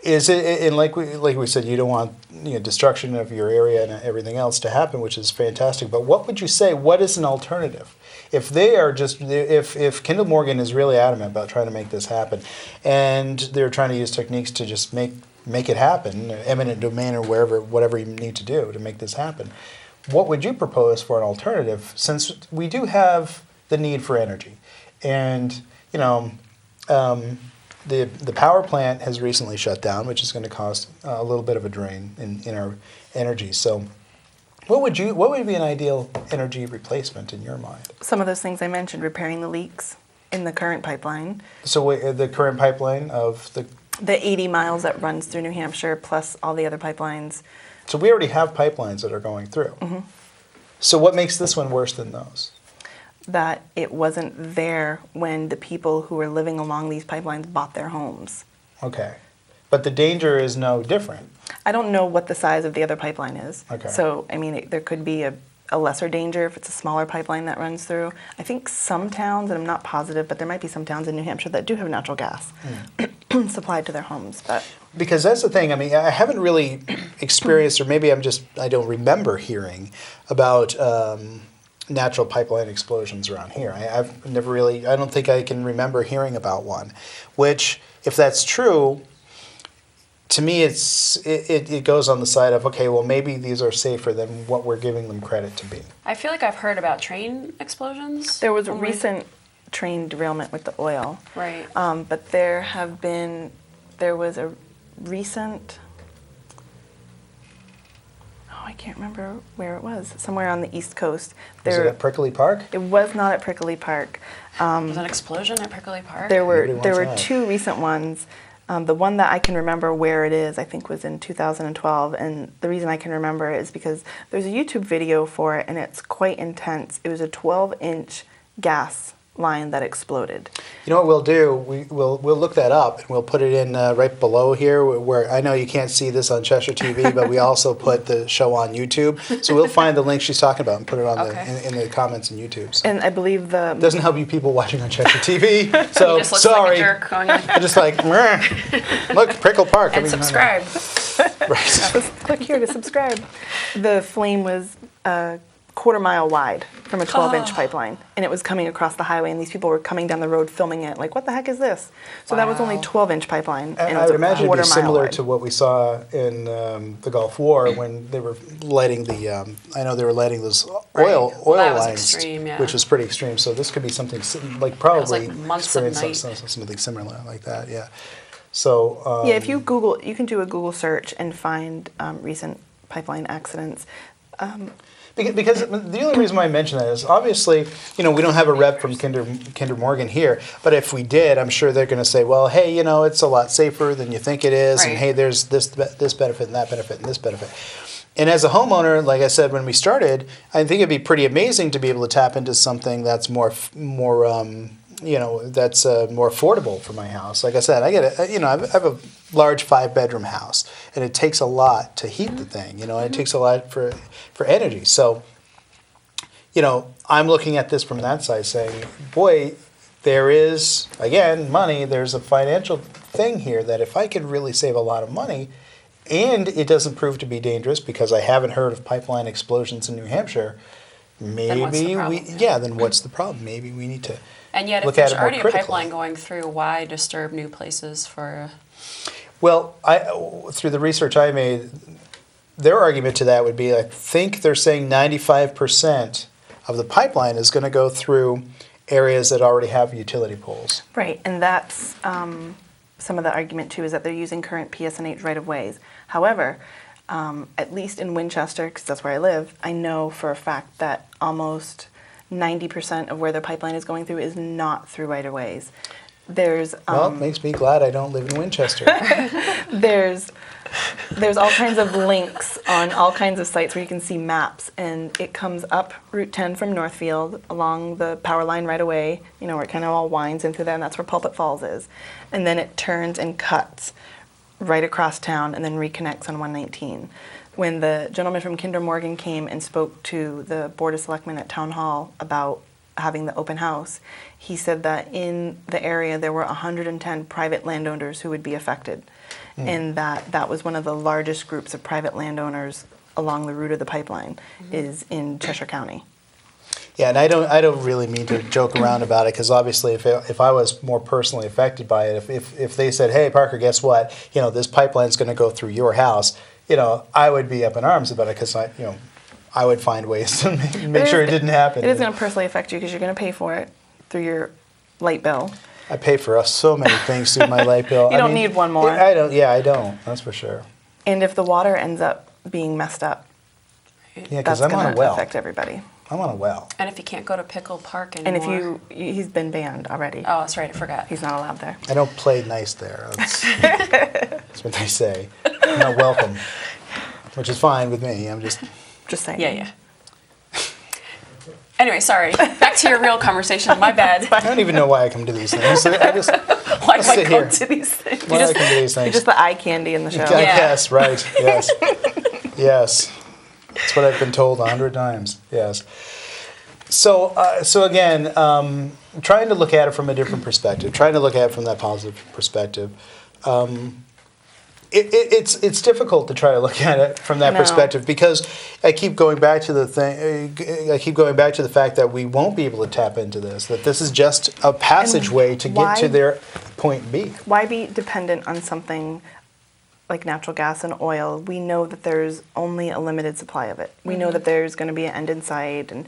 Speaker 1: Is it, and like we said, you don't want destruction of your area and everything else to happen, which is fantastic. But what would you say? What is an alternative? If they are just, if Kinder Morgan is really adamant about trying to make this happen, and they're trying to use techniques to just make it happen, eminent domain or whatever you need to do to make this happen, what would you propose for an alternative? Since we do have the need for energy, and the power plant has recently shut down, which is going to cause a little bit of a drain in our energy. So, what would be an ideal energy replacement in your mind?
Speaker 3: Some of those things I mentioned, repairing the leaks in the current pipeline.
Speaker 1: So, the current pipeline of the.
Speaker 3: The 80 miles that runs through New Hampshire, plus all the other pipelines.
Speaker 1: So we already have pipelines that are going through. Mm-hmm. So what makes this one worse than those?
Speaker 3: That it wasn't there when the people who were living along these pipelines bought their homes.
Speaker 1: Okay. But the danger is no different.
Speaker 3: I don't know what the size of the other pipeline is.
Speaker 1: Okay.
Speaker 3: So, I mean, there could be a lesser danger if it's a smaller pipeline that runs through. I think some towns, and I'm not positive, but there might be some towns in New Hampshire that do have natural gas supplied to their homes. But
Speaker 1: because that's the thing. I mean, I haven't really experienced, or maybe I don't remember hearing about natural pipeline explosions around here. I've never really, I don't think I can remember hearing about one, which, if that's true, to me it goes on the side of, okay, well, maybe these are safer than what we're giving them credit to be.
Speaker 2: I feel like I've heard about train explosions.
Speaker 3: there was a
Speaker 2: only.
Speaker 3: recent train derailment with the oil.
Speaker 2: Right.
Speaker 3: But there was a recent, I can't remember where it was, somewhere on the East Coast.
Speaker 1: Was it at Prickly Park?
Speaker 3: It was not at Prickly Park.
Speaker 2: Was an explosion at Prickly Park?
Speaker 3: There were
Speaker 1: Nobody wants that.
Speaker 3: two recent ones. The one that I can remember where it is, I think, was in 2012. And the reason I can remember it is because there's a YouTube video for it, and it's quite intense. It was a 12-inch gas line that exploded.
Speaker 1: You know what we'll do? We'll look that up, and we'll put it in right below here, where I know you can't see this on Cheshire TV, but we also put the show on YouTube. So we'll find the link she's talking about and put it on
Speaker 2: Okay.
Speaker 1: in the comments in YouTube. So.
Speaker 3: And I believe the...
Speaker 1: Doesn't help you people watching on Cheshire TV. So
Speaker 2: He just looks
Speaker 1: sorry.
Speaker 2: like a jerk going like,
Speaker 1: I'm just like, "Meh. Look, Prickle Park.
Speaker 2: and subscribe.
Speaker 1: Right.
Speaker 3: Click here to subscribe. The flame was a quarter-mile wide from a 12-inch pipeline, and it was coming across the highway, and these people were coming down the road filming it, like, what the heck is this? So that was only
Speaker 2: Wow.
Speaker 3: 12-inch pipeline, and it
Speaker 1: I
Speaker 3: was
Speaker 1: would
Speaker 3: a
Speaker 1: imagine it'd be
Speaker 3: quarter-mile
Speaker 1: similar
Speaker 3: wide.
Speaker 1: to what we saw in the Gulf War when they were lighting the. I know they were lighting those oil
Speaker 2: Right. Well, that was
Speaker 1: lines,
Speaker 2: extreme, yeah.
Speaker 1: which was pretty extreme. So this could be something like probably
Speaker 2: like months of
Speaker 1: experience
Speaker 2: night.
Speaker 1: something similar like that. Yeah. So
Speaker 3: Yeah, if you Google, you can do a Google search and find recent pipeline accidents.
Speaker 1: Because the only reason why I mention that is obviously, we don't have a rep from Kinder Morgan here, but if we did, I'm sure they're going to say, well, hey, it's a lot safer than you think it is, and
Speaker 2: Right.
Speaker 1: hey, there's this benefit and that benefit and this benefit. And as a homeowner, like I said when we started, I think it'd be pretty amazing to be able to tap into something that's more that's more affordable for my house. Like I said, I have a large 5-bedroom house, and it takes a lot to heat the thing. And it takes a lot for energy. So, I'm looking at this from that side, saying, boy, there is again money. There's a financial thing here that if I could really save a lot of money, and it doesn't prove to be dangerous because I haven't heard of pipeline explosions in New Hampshire.
Speaker 2: Then what's the
Speaker 1: Maybe
Speaker 2: problem?
Speaker 1: then what's the problem? Maybe we need to.
Speaker 2: And yet, if
Speaker 1: Look
Speaker 2: there's
Speaker 1: at it more
Speaker 2: already a
Speaker 1: critically.
Speaker 2: pipeline going through, why disturb new places for?
Speaker 1: Well, through the research I made, their argument to that would be, I think they're saying 95% of the pipeline is going to go through areas that already have utility poles.
Speaker 3: Right, and that's some of the argument too, is that they're using current PSNH right-of-ways. However, at least in Winchester, because that's where I live, I know for a fact that almost 90% of where their pipeline is going through is not through right-of-ways. There's
Speaker 1: Well, it makes me glad I don't live in Winchester.
Speaker 3: there's all kinds of links on all kinds of sites where you can see maps, and it comes up Route 10 from Northfield along the power line right away, where it kind of all winds into there, and that's where Pulpit Falls is. And then it turns and cuts right across town and then reconnects on 119. When the gentleman from Kinder Morgan came and spoke to the Board of Selectmen at Town Hall about having the open house, he said that in the area there were 110 private landowners who would be affected, and that was one of the largest groups of private landowners along the route of the pipeline is in Cheshire County.
Speaker 1: Yeah, and I don't really mean to joke around about it, because obviously if I was more personally affected by it, if they said, hey, Parker, guess what, this pipeline's going to go through your house, I would be up in arms about it, because I would find ways to make sure it didn't happen.
Speaker 3: It is going to personally affect you because you're going to pay for it through your light bill.
Speaker 1: I pay for so many things through my light bill.
Speaker 3: You don't need one more.
Speaker 1: I don't. Yeah, I don't. That's for sure.
Speaker 3: And if the water ends up being messed up,
Speaker 1: Yeah, because
Speaker 3: that's
Speaker 1: I'm on
Speaker 3: going
Speaker 1: a
Speaker 3: to
Speaker 1: well.
Speaker 3: affect everybody.
Speaker 1: I'm on a well.
Speaker 2: And if you can't go to Pickle Park
Speaker 3: And
Speaker 2: anymore.
Speaker 3: he's been banned already.
Speaker 2: Oh, that's right, I forgot.
Speaker 3: He's not allowed there.
Speaker 1: I don't play nice there. That's what they say. I'm not welcome, which is fine with me. I'm just
Speaker 3: saying.
Speaker 2: Yeah. Anyway, sorry. Back to your real conversation. My bad.
Speaker 1: I don't even know why I come to these things. I just
Speaker 2: Why do I
Speaker 1: sit
Speaker 2: come
Speaker 1: here.
Speaker 2: to these things?
Speaker 1: Why do I come to these
Speaker 3: You're
Speaker 1: things?
Speaker 3: just the eye candy in the show.
Speaker 1: I
Speaker 2: Yeah.
Speaker 1: guess, right. Yes. Yes. That's what I've been told 100 times. Yes. So again, trying to look at it from a different perspective, trying to look at it from that positive perspective. It's difficult to try to look at it from that
Speaker 3: No.
Speaker 1: perspective, because I keep going back to the thing. I keep going back to the fact that we won't be able to tap into this. That this is just a passageway to get to
Speaker 3: why-
Speaker 1: their point B.
Speaker 3: Why be dependent on something like natural gas and oil? We know that there's only a limited supply of it. We know that there's going to be an end in sight, and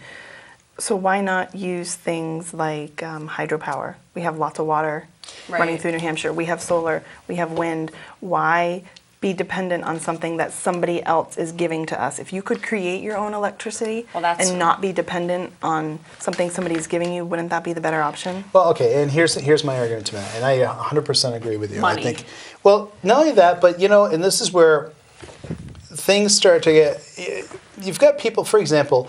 Speaker 3: so why not use things like hydropower? We have lots of water running
Speaker 2: Right.
Speaker 3: through New Hampshire. We have solar. We have wind. Why be dependent on something that somebody else is giving to us? If you could create your own electricity and not be dependent on something somebody's giving you, wouldn't that be the better option?
Speaker 1: Well, okay, and here's my argument to that, and I 100% agree with you.
Speaker 2: Money.
Speaker 1: I think, well, not only that, but and this is where things start to get. You've got people, for example,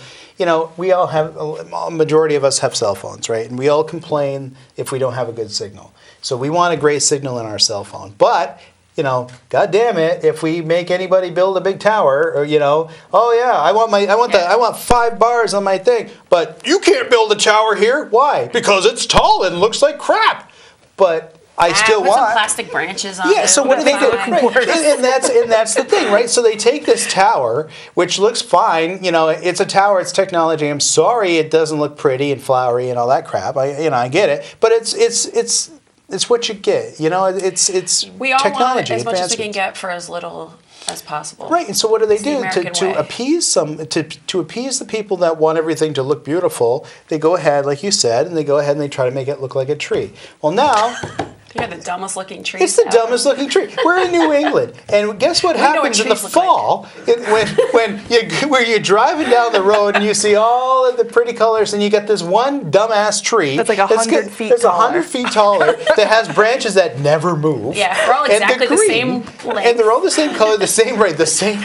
Speaker 1: we all have, a majority of us have cell phones, right? And we all complain if we don't have a good signal. So we want a great signal in our cell phone, but God damn it, if we make anybody build a big tower, or oh yeah, I want 5 bars on my thing, but you can't build a tower here. Why? Because it's tall and looks like crap. But I still
Speaker 2: put some
Speaker 1: want
Speaker 2: plastic branches on it.
Speaker 1: Yeah, so what do they do? Right. And that's the thing, right? So they take this tower, which looks fine. It's a tower, it's technology. I'm sorry, it doesn't look pretty and flowery and all that crap. I get it, but it's what you get. It's
Speaker 2: We all
Speaker 1: technology
Speaker 2: want as much as we
Speaker 1: advancements.
Speaker 2: can get for as little as possible.
Speaker 1: Right, and so what do they
Speaker 2: It's the
Speaker 1: do
Speaker 2: American
Speaker 1: to
Speaker 2: way.
Speaker 1: appease to appease the people that want everything to look beautiful? They go ahead, like you said, and they go ahead and they try to make it look like a tree. Well, now
Speaker 2: They're the dumbest looking trees.
Speaker 1: it's the
Speaker 2: ever.
Speaker 1: dumbest looking tree. We're in New England, and guess what
Speaker 2: We know what
Speaker 1: happens in the
Speaker 2: trees look like.
Speaker 1: fall when you're driving down the road and you see all of the pretty colors, and you get this one dumbass tree
Speaker 3: That's like 100 feet
Speaker 1: that's
Speaker 3: taller.
Speaker 1: 100 feet taller that has branches that never move.
Speaker 2: Yeah, we're all
Speaker 1: And
Speaker 2: exactly the same length.
Speaker 1: and they're all the same color, the same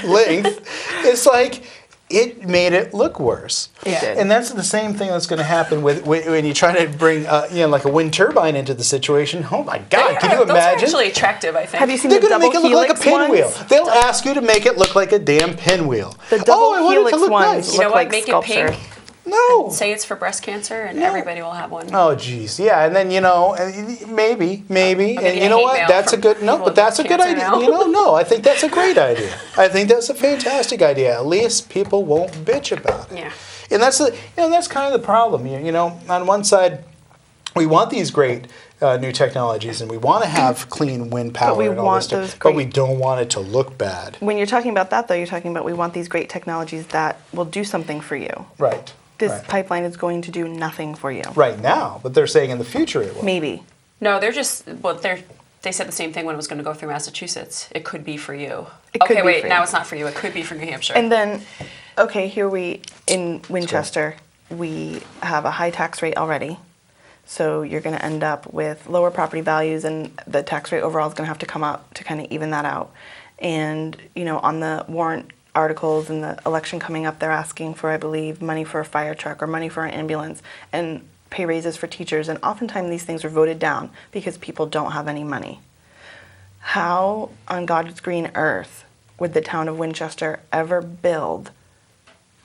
Speaker 1: length. It's like it made it look worse.
Speaker 3: It did.
Speaker 1: And that's the same thing that's going to happen when you try to bring like a wind turbine into the situation. Oh my God, can you
Speaker 2: Those are
Speaker 1: imagine?
Speaker 2: actually attractive, I think.
Speaker 3: Have you seen
Speaker 1: They're
Speaker 3: the
Speaker 1: going to
Speaker 3: double
Speaker 1: make it look like a
Speaker 3: helix
Speaker 1: pinwheel.
Speaker 3: ones?
Speaker 1: They'll ask you to make it look like a damn pinwheel.
Speaker 3: The double
Speaker 1: I want it to
Speaker 3: helix
Speaker 1: look
Speaker 3: ones
Speaker 1: nice.
Speaker 2: You know
Speaker 3: look
Speaker 2: what?
Speaker 3: like
Speaker 2: Make
Speaker 3: sculpture.
Speaker 2: it pink.
Speaker 1: No.
Speaker 2: Say it's for breast cancer, and
Speaker 1: No.
Speaker 2: everybody will have one.
Speaker 1: Oh, geez, yeah, and then maybe,
Speaker 2: Maybe
Speaker 1: and
Speaker 2: a
Speaker 1: you know
Speaker 2: hate
Speaker 1: what?
Speaker 2: mail
Speaker 1: That's a
Speaker 2: from
Speaker 1: good
Speaker 2: people
Speaker 1: but
Speaker 2: with
Speaker 1: that's a good
Speaker 2: cancer
Speaker 1: idea.
Speaker 2: now.
Speaker 1: No, I think that's a great idea. I think that's a fantastic idea. At least people won't bitch about it.
Speaker 2: Yeah.
Speaker 1: And that's kind of the problem. On one side, we want these great new technologies, and we want to have clean wind power
Speaker 3: we
Speaker 1: and all
Speaker 3: want
Speaker 1: this stuff,
Speaker 3: those
Speaker 1: but we
Speaker 3: great-
Speaker 1: don't want it to look bad.
Speaker 3: When you're talking about that, though, you're talking about we want these great technologies that will do something for you.
Speaker 1: Right.
Speaker 3: This
Speaker 1: right.
Speaker 3: pipeline is going to do nothing for you.
Speaker 1: Right now, but they're saying in the future it will.
Speaker 3: Maybe.
Speaker 2: No, they said the same thing when it was going to go through Massachusetts. It could be for you.
Speaker 3: It could
Speaker 2: okay,
Speaker 3: be
Speaker 2: wait,
Speaker 3: for
Speaker 2: now
Speaker 3: you.
Speaker 2: it's not for you. It could be for New Hampshire.
Speaker 3: And then, okay, here in Winchester, we have a high tax rate already. So you're going to end up with lower property values, and the tax rate overall is going to have to come up to kind of even that out. And, on the warrant articles and the election coming up, they're asking for, I believe, money for a fire truck or money for an ambulance and pay raises for teachers. And oftentimes these things are voted down because people don't have any money. How on God's green earth would the town of Winchester ever build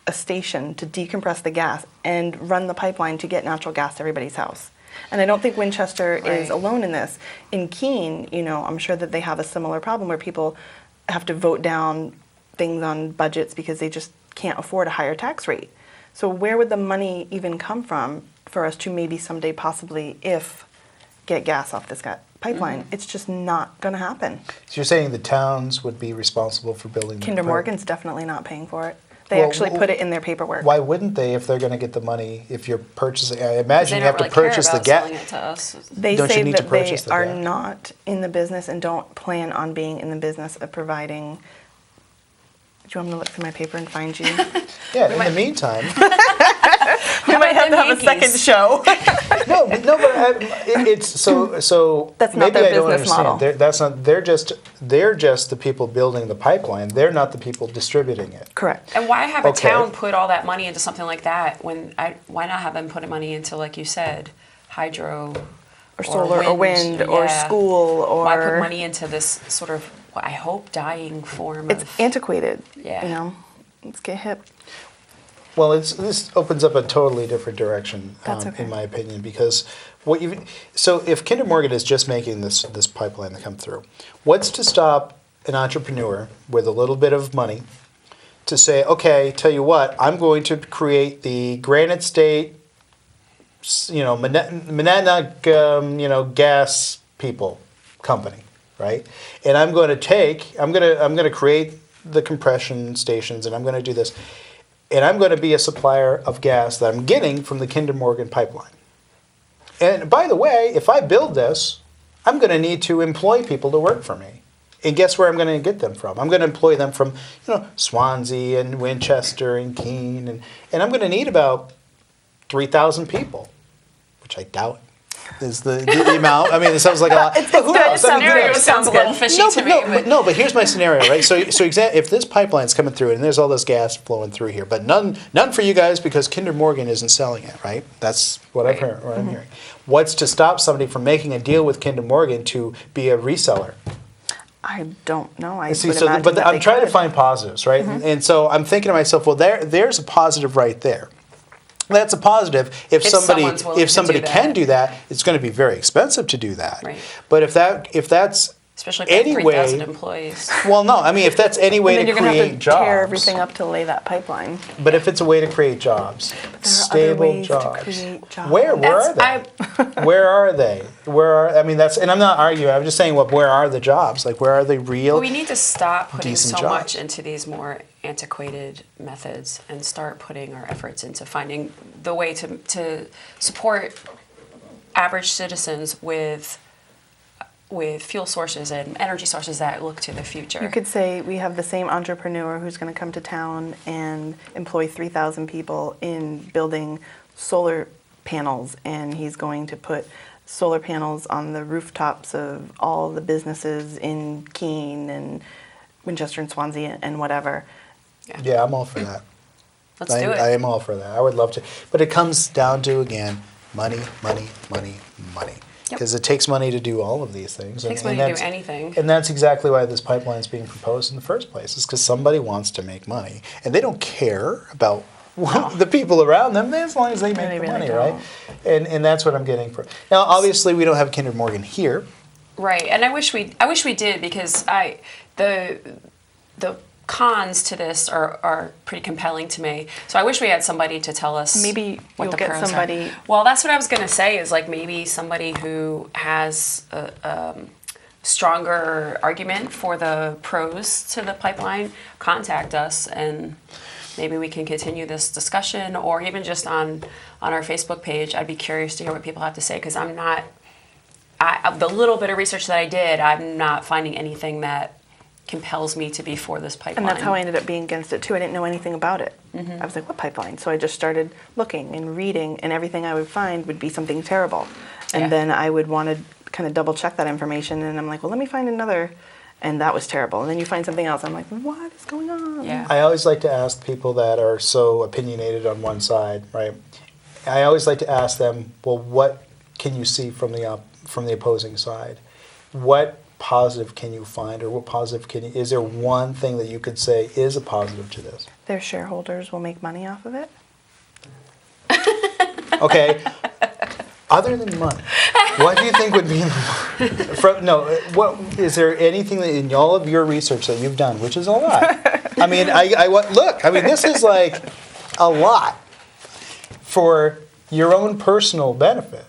Speaker 3: a station to decompress the gas and run the pipeline to get natural gas to everybody's house? And I don't think Winchester is
Speaker 2: Right.
Speaker 3: alone in this. In Keene, I'm sure that they have a similar problem where people have to vote down things on budgets because they just can't afford a higher tax rate. So where would the money even come from for us to maybe someday possibly, if, get gas off this pipeline? It's just not going to happen.
Speaker 1: So you're saying the towns would be responsible for building the
Speaker 3: Kinder
Speaker 1: pipe-
Speaker 3: Morgan's definitely not paying for it. They
Speaker 1: Well,
Speaker 3: actually put it in their paperwork.
Speaker 1: Why wouldn't they if they're going to get the money? If you're purchasing, I
Speaker 2: they
Speaker 1: imagine you have
Speaker 2: don't
Speaker 1: to
Speaker 2: really
Speaker 1: purchase
Speaker 2: care
Speaker 1: the
Speaker 2: about
Speaker 1: gas.
Speaker 2: selling it to us.
Speaker 3: They
Speaker 1: Don't you
Speaker 3: say
Speaker 1: need to
Speaker 3: that they
Speaker 1: purchase the
Speaker 3: are
Speaker 1: gas?
Speaker 3: not in the business and don't plan on being in the business of providing. Do you want me to look through my paper and find you?
Speaker 1: Yeah. In the meantime,
Speaker 3: We might have to have a second
Speaker 2: Yankees?
Speaker 3: show.
Speaker 1: no, but it's so.
Speaker 3: That's not
Speaker 1: maybe
Speaker 3: their
Speaker 1: I don't
Speaker 3: business
Speaker 1: understand.
Speaker 3: model.
Speaker 1: That's not. They're just the people building the pipeline. They're not the people distributing it.
Speaker 3: Correct.
Speaker 2: And why have a
Speaker 1: Okay.
Speaker 2: town put all that money into something like that why not have them put money into, like you said, hydro
Speaker 3: Or solar or wind or
Speaker 2: yeah.
Speaker 3: school or.
Speaker 2: Why put money into this sort of, I hope, dying form
Speaker 3: It's
Speaker 2: of...
Speaker 3: antiquated.
Speaker 2: Yeah.
Speaker 3: Let's get hip.
Speaker 1: Well, this opens up a totally different direction,
Speaker 3: That's okay.
Speaker 1: in my opinion, because so if Kinder Morgan is just making this pipeline to come through, what's to stop an entrepreneur with a little bit of money to say, okay, tell you what, I'm going to create the Granite State, Monadnock, gas people company, right? And I'm going to create the compression stations, and I'm going to do this. And I'm going to be a supplier of gas that I'm getting from the Kinder Morgan pipeline. And by the way, if I build this, I'm going to need to employ people to work for me. And guess where I'm going to get them from? I'm going to employ them from, Swansea and Winchester and Keene, and I'm going to need about 3,000 people, which I doubt is the amount. I mean, it sounds like a lot. But who knows? I mean, who
Speaker 2: Scenario
Speaker 1: knows?
Speaker 2: sounds a little fishy to me.
Speaker 1: But here's my scenario, right? So if this pipeline's coming through and there's all this gas flowing through here, but none for you guys because Kinder Morgan isn't selling it, right? That's what I've heard, what I'm hearing. What's to stop somebody from making a deal with Kinder Morgan to be a reseller?
Speaker 3: I don't know. I
Speaker 1: See,
Speaker 3: would
Speaker 1: so,
Speaker 3: imagine
Speaker 1: but
Speaker 3: that
Speaker 1: I'm
Speaker 3: they
Speaker 1: trying to
Speaker 3: could.
Speaker 1: find positives, right? And so I'm thinking to myself, well, there's a positive right there. That's a positive. If
Speaker 2: someone's willing to
Speaker 1: somebody
Speaker 2: do that.
Speaker 1: can do that, it's going to be very expensive to do that.
Speaker 2: Right.
Speaker 1: But if that's
Speaker 2: Especially if you have
Speaker 1: any
Speaker 2: 3,000
Speaker 1: way,
Speaker 2: employees.
Speaker 1: well, no, I mean if that's any way
Speaker 3: And then
Speaker 1: to
Speaker 3: you're going to
Speaker 1: create
Speaker 3: have to
Speaker 1: jobs,
Speaker 3: tear everything up to lay that pipeline.
Speaker 1: but if it's a way to create jobs,
Speaker 3: There are other
Speaker 1: stable
Speaker 3: ways to
Speaker 1: jobs,
Speaker 3: create jobs.
Speaker 1: where are they? Where are they? And I'm not arguing. I'm just saying, where are the jobs? Like, where are the real?
Speaker 2: Well, we need to stop putting
Speaker 1: decent
Speaker 2: so
Speaker 1: jobs?
Speaker 2: much into these more antiquated methods and start putting our efforts into finding the way to support average citizens with fuel sources and energy sources that look to the future.
Speaker 3: You could say we have the same entrepreneur who's going to come to town and employ 3,000 people in building solar panels, and he's going to put solar panels on the rooftops of all the businesses in Keene and Winchester and Swansea and whatever.
Speaker 1: Yeah, I'm all for that.
Speaker 2: Let's do it.
Speaker 1: I am all for that. I would love to. But it comes down to, again, money, money, money, money. Because it takes money to do all of these things.
Speaker 2: It takes money to do anything.
Speaker 1: And that's exactly why this pipeline is being proposed in the first place, is because somebody wants to make money. And they don't care about the people around them, as long as they make
Speaker 3: They
Speaker 1: the
Speaker 3: really
Speaker 1: money,
Speaker 3: don't.
Speaker 1: right? And that's what I'm getting for. Now, obviously, we don't have Kinder Morgan here.
Speaker 2: Right, and I wish we did, because the cons to this are pretty compelling to me. So I wish we had somebody to tell us.
Speaker 3: Maybe
Speaker 2: what
Speaker 3: you'll
Speaker 2: the
Speaker 3: get
Speaker 2: pros
Speaker 3: somebody.
Speaker 2: Are. Well, that's what I was going to say. Is like maybe somebody who has a stronger argument for the pros to the pipeline, contact us, and maybe we can continue this discussion, or even just on our Facebook page. I'd be curious to hear what people have to say, because the little bit of research that I did, I'm not finding anything that compels me to be for this pipeline.
Speaker 3: And that's how I ended up being against it too. I didn't know anything about it. I was like, what pipeline? So I just started looking and reading, and everything I would find would be something terrible. And then I would want to kind of double check that information, and I'm like, well, let me find another, and that was terrible. And then you find something else. I'm like, what is going on?
Speaker 2: Yeah.
Speaker 1: I always like to ask people that are so opinionated on one side, right? I always like to ask them, well, what can you see from the opposing side? What positive can you find, or what positive is there one thing that you could say is a positive to this?
Speaker 3: Their shareholders will make money off of it.
Speaker 1: Okay. Other than money, what do you think would be what is there anything that in all of your research that you've done, which is a lot? I mean, this is like a lot for your own personal benefit.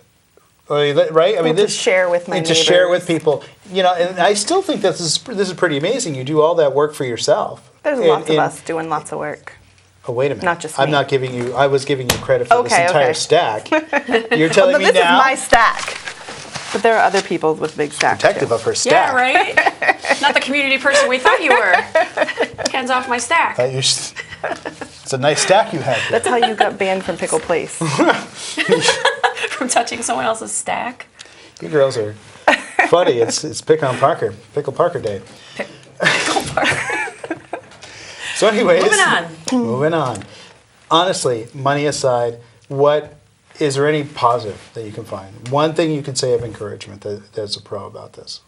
Speaker 1: Right? I mean,
Speaker 3: to share with my
Speaker 1: to share with people, and I still think this is pretty amazing. You do all that work for yourself.
Speaker 3: There's lots of us doing lots of work.
Speaker 1: Oh, wait a minute.
Speaker 3: Not just
Speaker 1: I'm
Speaker 3: me.
Speaker 1: not giving you. I was giving you credit for this entire stack. You're telling me
Speaker 3: this
Speaker 1: now.
Speaker 3: This is my stack. But there are other people with big stacks.
Speaker 1: Protective
Speaker 3: too.
Speaker 1: of her stack.
Speaker 2: Yeah, right? Not the community person we thought you were. Hands off my stack.
Speaker 1: It's a nice stack you had there.
Speaker 3: That's how you got banned from Pickle Place.
Speaker 2: From touching someone else's stack.
Speaker 1: You girls are funny. It's Pickle Parker Day.
Speaker 2: Pickle Parker.
Speaker 1: So anyways.
Speaker 2: Moving on.
Speaker 1: Honestly, money aside, is there any positive that you can find? One thing you could say of encouragement that's a pro about this?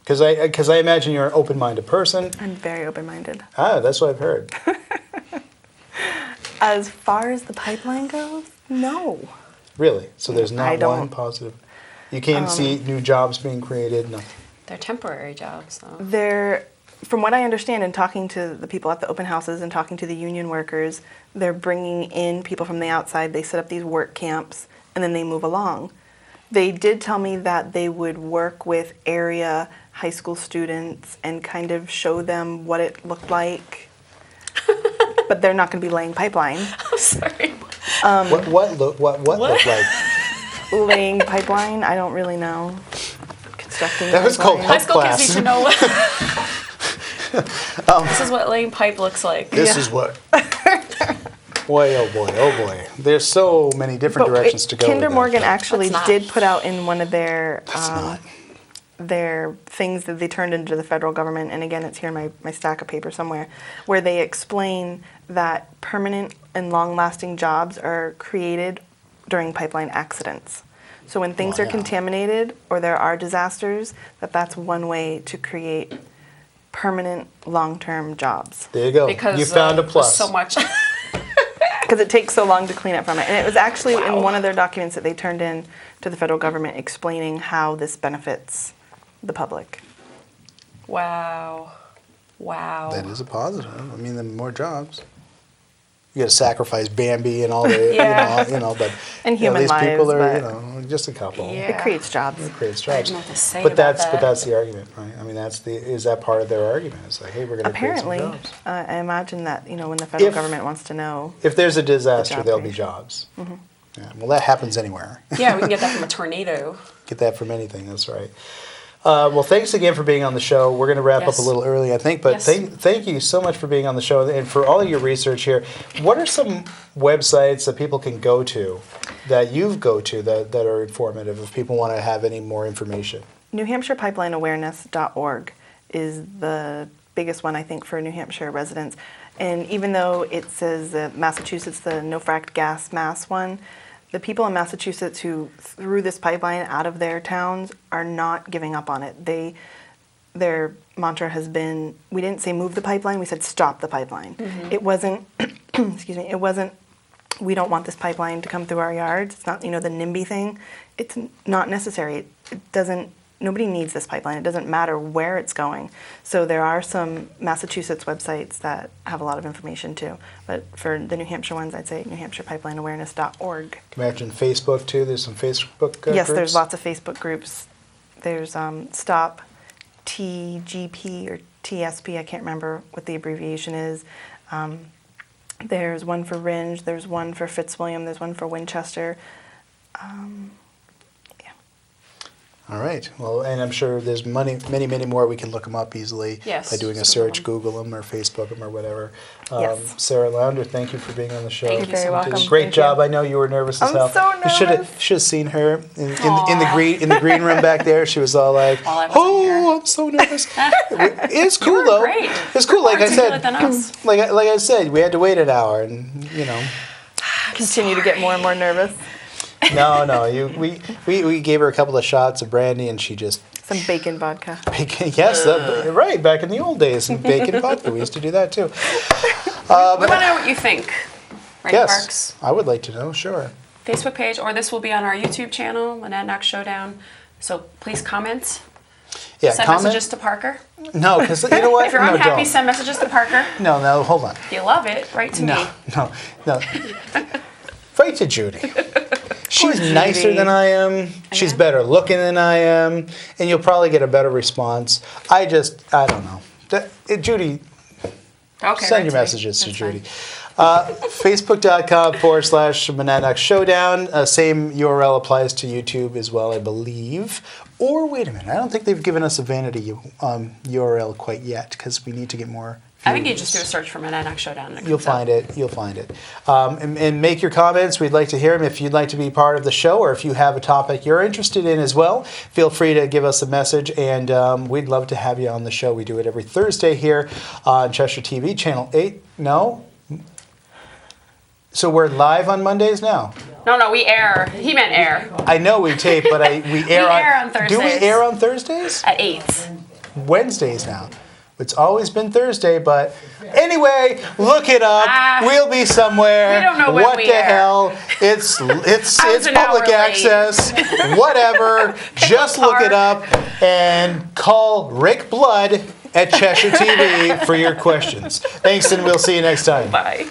Speaker 1: Because I imagine you're an open-minded person.
Speaker 3: I'm very open-minded.
Speaker 1: That's what I've heard.
Speaker 3: As far as the pipeline goes, no.
Speaker 1: Really? So there's not one
Speaker 3: don't.
Speaker 1: positive? You can't see new jobs being created? No.
Speaker 2: They're temporary jobs, though.
Speaker 3: From what I understand, in talking to the people at the open houses and talking to the union workers, they're bringing in people from the outside. They set up these work camps, and then they move along. They did tell me that they would work with area high school students and kind of show them what it looked like. But they're not going to be laying pipeline.
Speaker 2: I'm sorry.
Speaker 1: What looked like?
Speaker 3: Laying pipeline? I don't really know. Constructing
Speaker 1: That was called
Speaker 2: High
Speaker 1: health
Speaker 2: school kids
Speaker 1: class.
Speaker 2: need to know what. This is what laying pipe looks like.
Speaker 1: This is what. Boy, oh boy. There's so many different directions to go.
Speaker 3: Kinder
Speaker 1: with
Speaker 3: Morgan
Speaker 1: that.
Speaker 3: actually
Speaker 2: That's not.
Speaker 3: did put out in one of their
Speaker 1: That's not.
Speaker 3: their things that they turned into the federal government, and again, it's here in my stack of paper somewhere, where they explain that permanent and long-lasting jobs are created during pipeline accidents. So when things are
Speaker 1: Wow.
Speaker 3: contaminated or there are disasters, that's one way to create permanent, long-term jobs.
Speaker 1: There you go.
Speaker 2: Because
Speaker 1: You found a
Speaker 2: there's
Speaker 1: plus.
Speaker 2: so much.
Speaker 3: Because it takes so long to clean up from it. And it was actually
Speaker 2: Wow.
Speaker 3: in one of their documents that they turned in to the federal government explaining how this benefits the public.
Speaker 2: Wow.
Speaker 1: That is a positive. I mean, the more jobs. You got to sacrifice Bambi and all the,
Speaker 2: Yeah.
Speaker 1: but
Speaker 3: And human
Speaker 1: these
Speaker 3: lives,
Speaker 1: people are,
Speaker 3: but-
Speaker 1: just a couple.
Speaker 2: Yeah.
Speaker 3: It creates jobs.
Speaker 1: It creates
Speaker 2: I
Speaker 1: jobs.
Speaker 2: don't know what to say
Speaker 1: But
Speaker 2: about
Speaker 1: that's
Speaker 2: that.
Speaker 1: the argument, right? I mean, is that part of their argument? It's like, hey, we're going to create some
Speaker 3: Apparently,
Speaker 1: jobs.
Speaker 3: I imagine that when the federal
Speaker 1: If-
Speaker 3: government wants to know.
Speaker 1: If there's a disaster,
Speaker 3: job
Speaker 1: there'll be
Speaker 3: creation.
Speaker 1: jobs. Yeah, well, that happens anywhere.
Speaker 2: Yeah, we can get that from a tornado.
Speaker 1: Get that from anything. That's right. Well, thanks again for being on the show. We're going to wrap up
Speaker 2: Yes.
Speaker 1: a little early, I think, but
Speaker 2: Yes.
Speaker 1: thank you so much for being on the show and for all of your research here. What are some websites that people can go to that that are informative if people want to have any more information?
Speaker 3: NewHampshirePipelineAwareness.org is the biggest one, I think, for New Hampshire residents. And even though it says Massachusetts, the no fracked gas Mass one, the people in Massachusetts who threw this pipeline out of their towns are not giving up on it. Their mantra has been, we didn't say move the pipeline, we said stop the pipeline. It wasn't, it wasn't, we don't want this pipeline to come through our yards. It's not, the NIMBY thing. It's not necessary. It doesn't nobody needs this pipeline. It doesn't matter where it's going. So there are some Massachusetts websites that have a lot of information too. But for the New Hampshire ones, I'd say NewHampshirePipelineAwareness.org.
Speaker 1: Imagine Facebook too. There's some Facebook
Speaker 3: Yes,
Speaker 1: groups.
Speaker 3: there's lots of Facebook groups. There's Stop TGP or TSP. I can't remember what the abbreviation is. There's one for Rindge. There's one for Fitzwilliam. There's one for Winchester.
Speaker 1: All right. Well, and I'm sure there's many more. We can look them up easily
Speaker 2: Yes,
Speaker 1: by doing a
Speaker 2: some of
Speaker 1: search,
Speaker 2: them.
Speaker 1: Google them or Facebook them or whatever.
Speaker 3: Yes.
Speaker 1: Sarah Lounder, thank you for being on the show.
Speaker 2: Thank you
Speaker 3: You're very
Speaker 2: so much.
Speaker 3: welcome.
Speaker 1: Did a great
Speaker 3: Thank
Speaker 1: job.
Speaker 3: you.
Speaker 1: I know you were nervous as
Speaker 3: I'm
Speaker 1: hell.
Speaker 3: so
Speaker 1: You should
Speaker 3: nervous.
Speaker 1: have seen her in the green room back there. She was all like,
Speaker 2: While I wasn't here.
Speaker 1: "Oh, I'm so nervous." It's cool
Speaker 2: were
Speaker 1: though.
Speaker 2: great.
Speaker 1: It's cool. Like I
Speaker 2: More articulate
Speaker 1: said,
Speaker 2: than us.
Speaker 1: like I said, we had to wait an hour, and you know.
Speaker 3: Continue to get more and more nervous.
Speaker 1: No. We gave her a couple of shots of brandy, and she just
Speaker 3: Some bacon vodka.
Speaker 1: bacon. Yes, right. Back in the old days, and bacon vodka. We used to do that too.
Speaker 2: We want to know what you think. Right,
Speaker 1: Yes,
Speaker 2: Parks?
Speaker 1: I would like to know. Sure.
Speaker 2: Facebook page, or this will be on our YouTube channel, Monadnock Showdown. So please comment.
Speaker 1: Yeah.
Speaker 2: Send
Speaker 1: comment.
Speaker 2: messages to Parker.
Speaker 1: No, because you know what?
Speaker 2: If you're
Speaker 1: No,
Speaker 2: unhappy,
Speaker 1: don't.
Speaker 2: send messages to Parker.
Speaker 1: No. Hold on.
Speaker 2: If you love it, write to me.
Speaker 1: No. Write to Judy. She's nicer
Speaker 3: Judy.
Speaker 1: than I am. She's
Speaker 2: Yeah.
Speaker 1: better looking than I am, and you'll probably get a better response. I don't know. Judy,
Speaker 2: Okay,
Speaker 1: send
Speaker 2: write
Speaker 1: your
Speaker 2: to me.
Speaker 1: messages to
Speaker 2: That's
Speaker 1: Judy.
Speaker 2: fine.
Speaker 1: Facebook.com/Monadnock Showdown. Same URL applies to YouTube as well, I believe. Or wait a minute, I don't think they've given us a vanity URL quite yet because we need to get more.
Speaker 2: I think you
Speaker 1: views.
Speaker 2: just do a search for Monadnock Showdown. And it
Speaker 1: You'll
Speaker 2: comes up.
Speaker 1: find it. You'll find it. And make your comments. We'd like to hear them. If you'd like to be part of the show, or if you have a topic you're interested in as well, feel free to give us a message, and we'd love to have you on the show. We do it every Thursday here on Cheshire TV, Channel 8. No? So we're live on Mondays now?
Speaker 2: No, we air. He meant air.
Speaker 1: I know we tape, but we air
Speaker 2: air on
Speaker 1: Do we
Speaker 2: Thursdays.
Speaker 1: air on Thursdays?
Speaker 2: At 8.
Speaker 1: Wednesdays now. It's always been Thursday, but anyway, look it up. We'll be somewhere.
Speaker 2: We don't know when
Speaker 1: what
Speaker 2: we
Speaker 1: the
Speaker 2: air.
Speaker 1: hell? It's
Speaker 2: I was
Speaker 1: it's
Speaker 2: an hour
Speaker 1: public
Speaker 2: late.
Speaker 1: access. Whatever. Just look it up and call Rick Blood at Cheshire TV for your questions. Thanks, and we'll see you next time.
Speaker 2: Bye.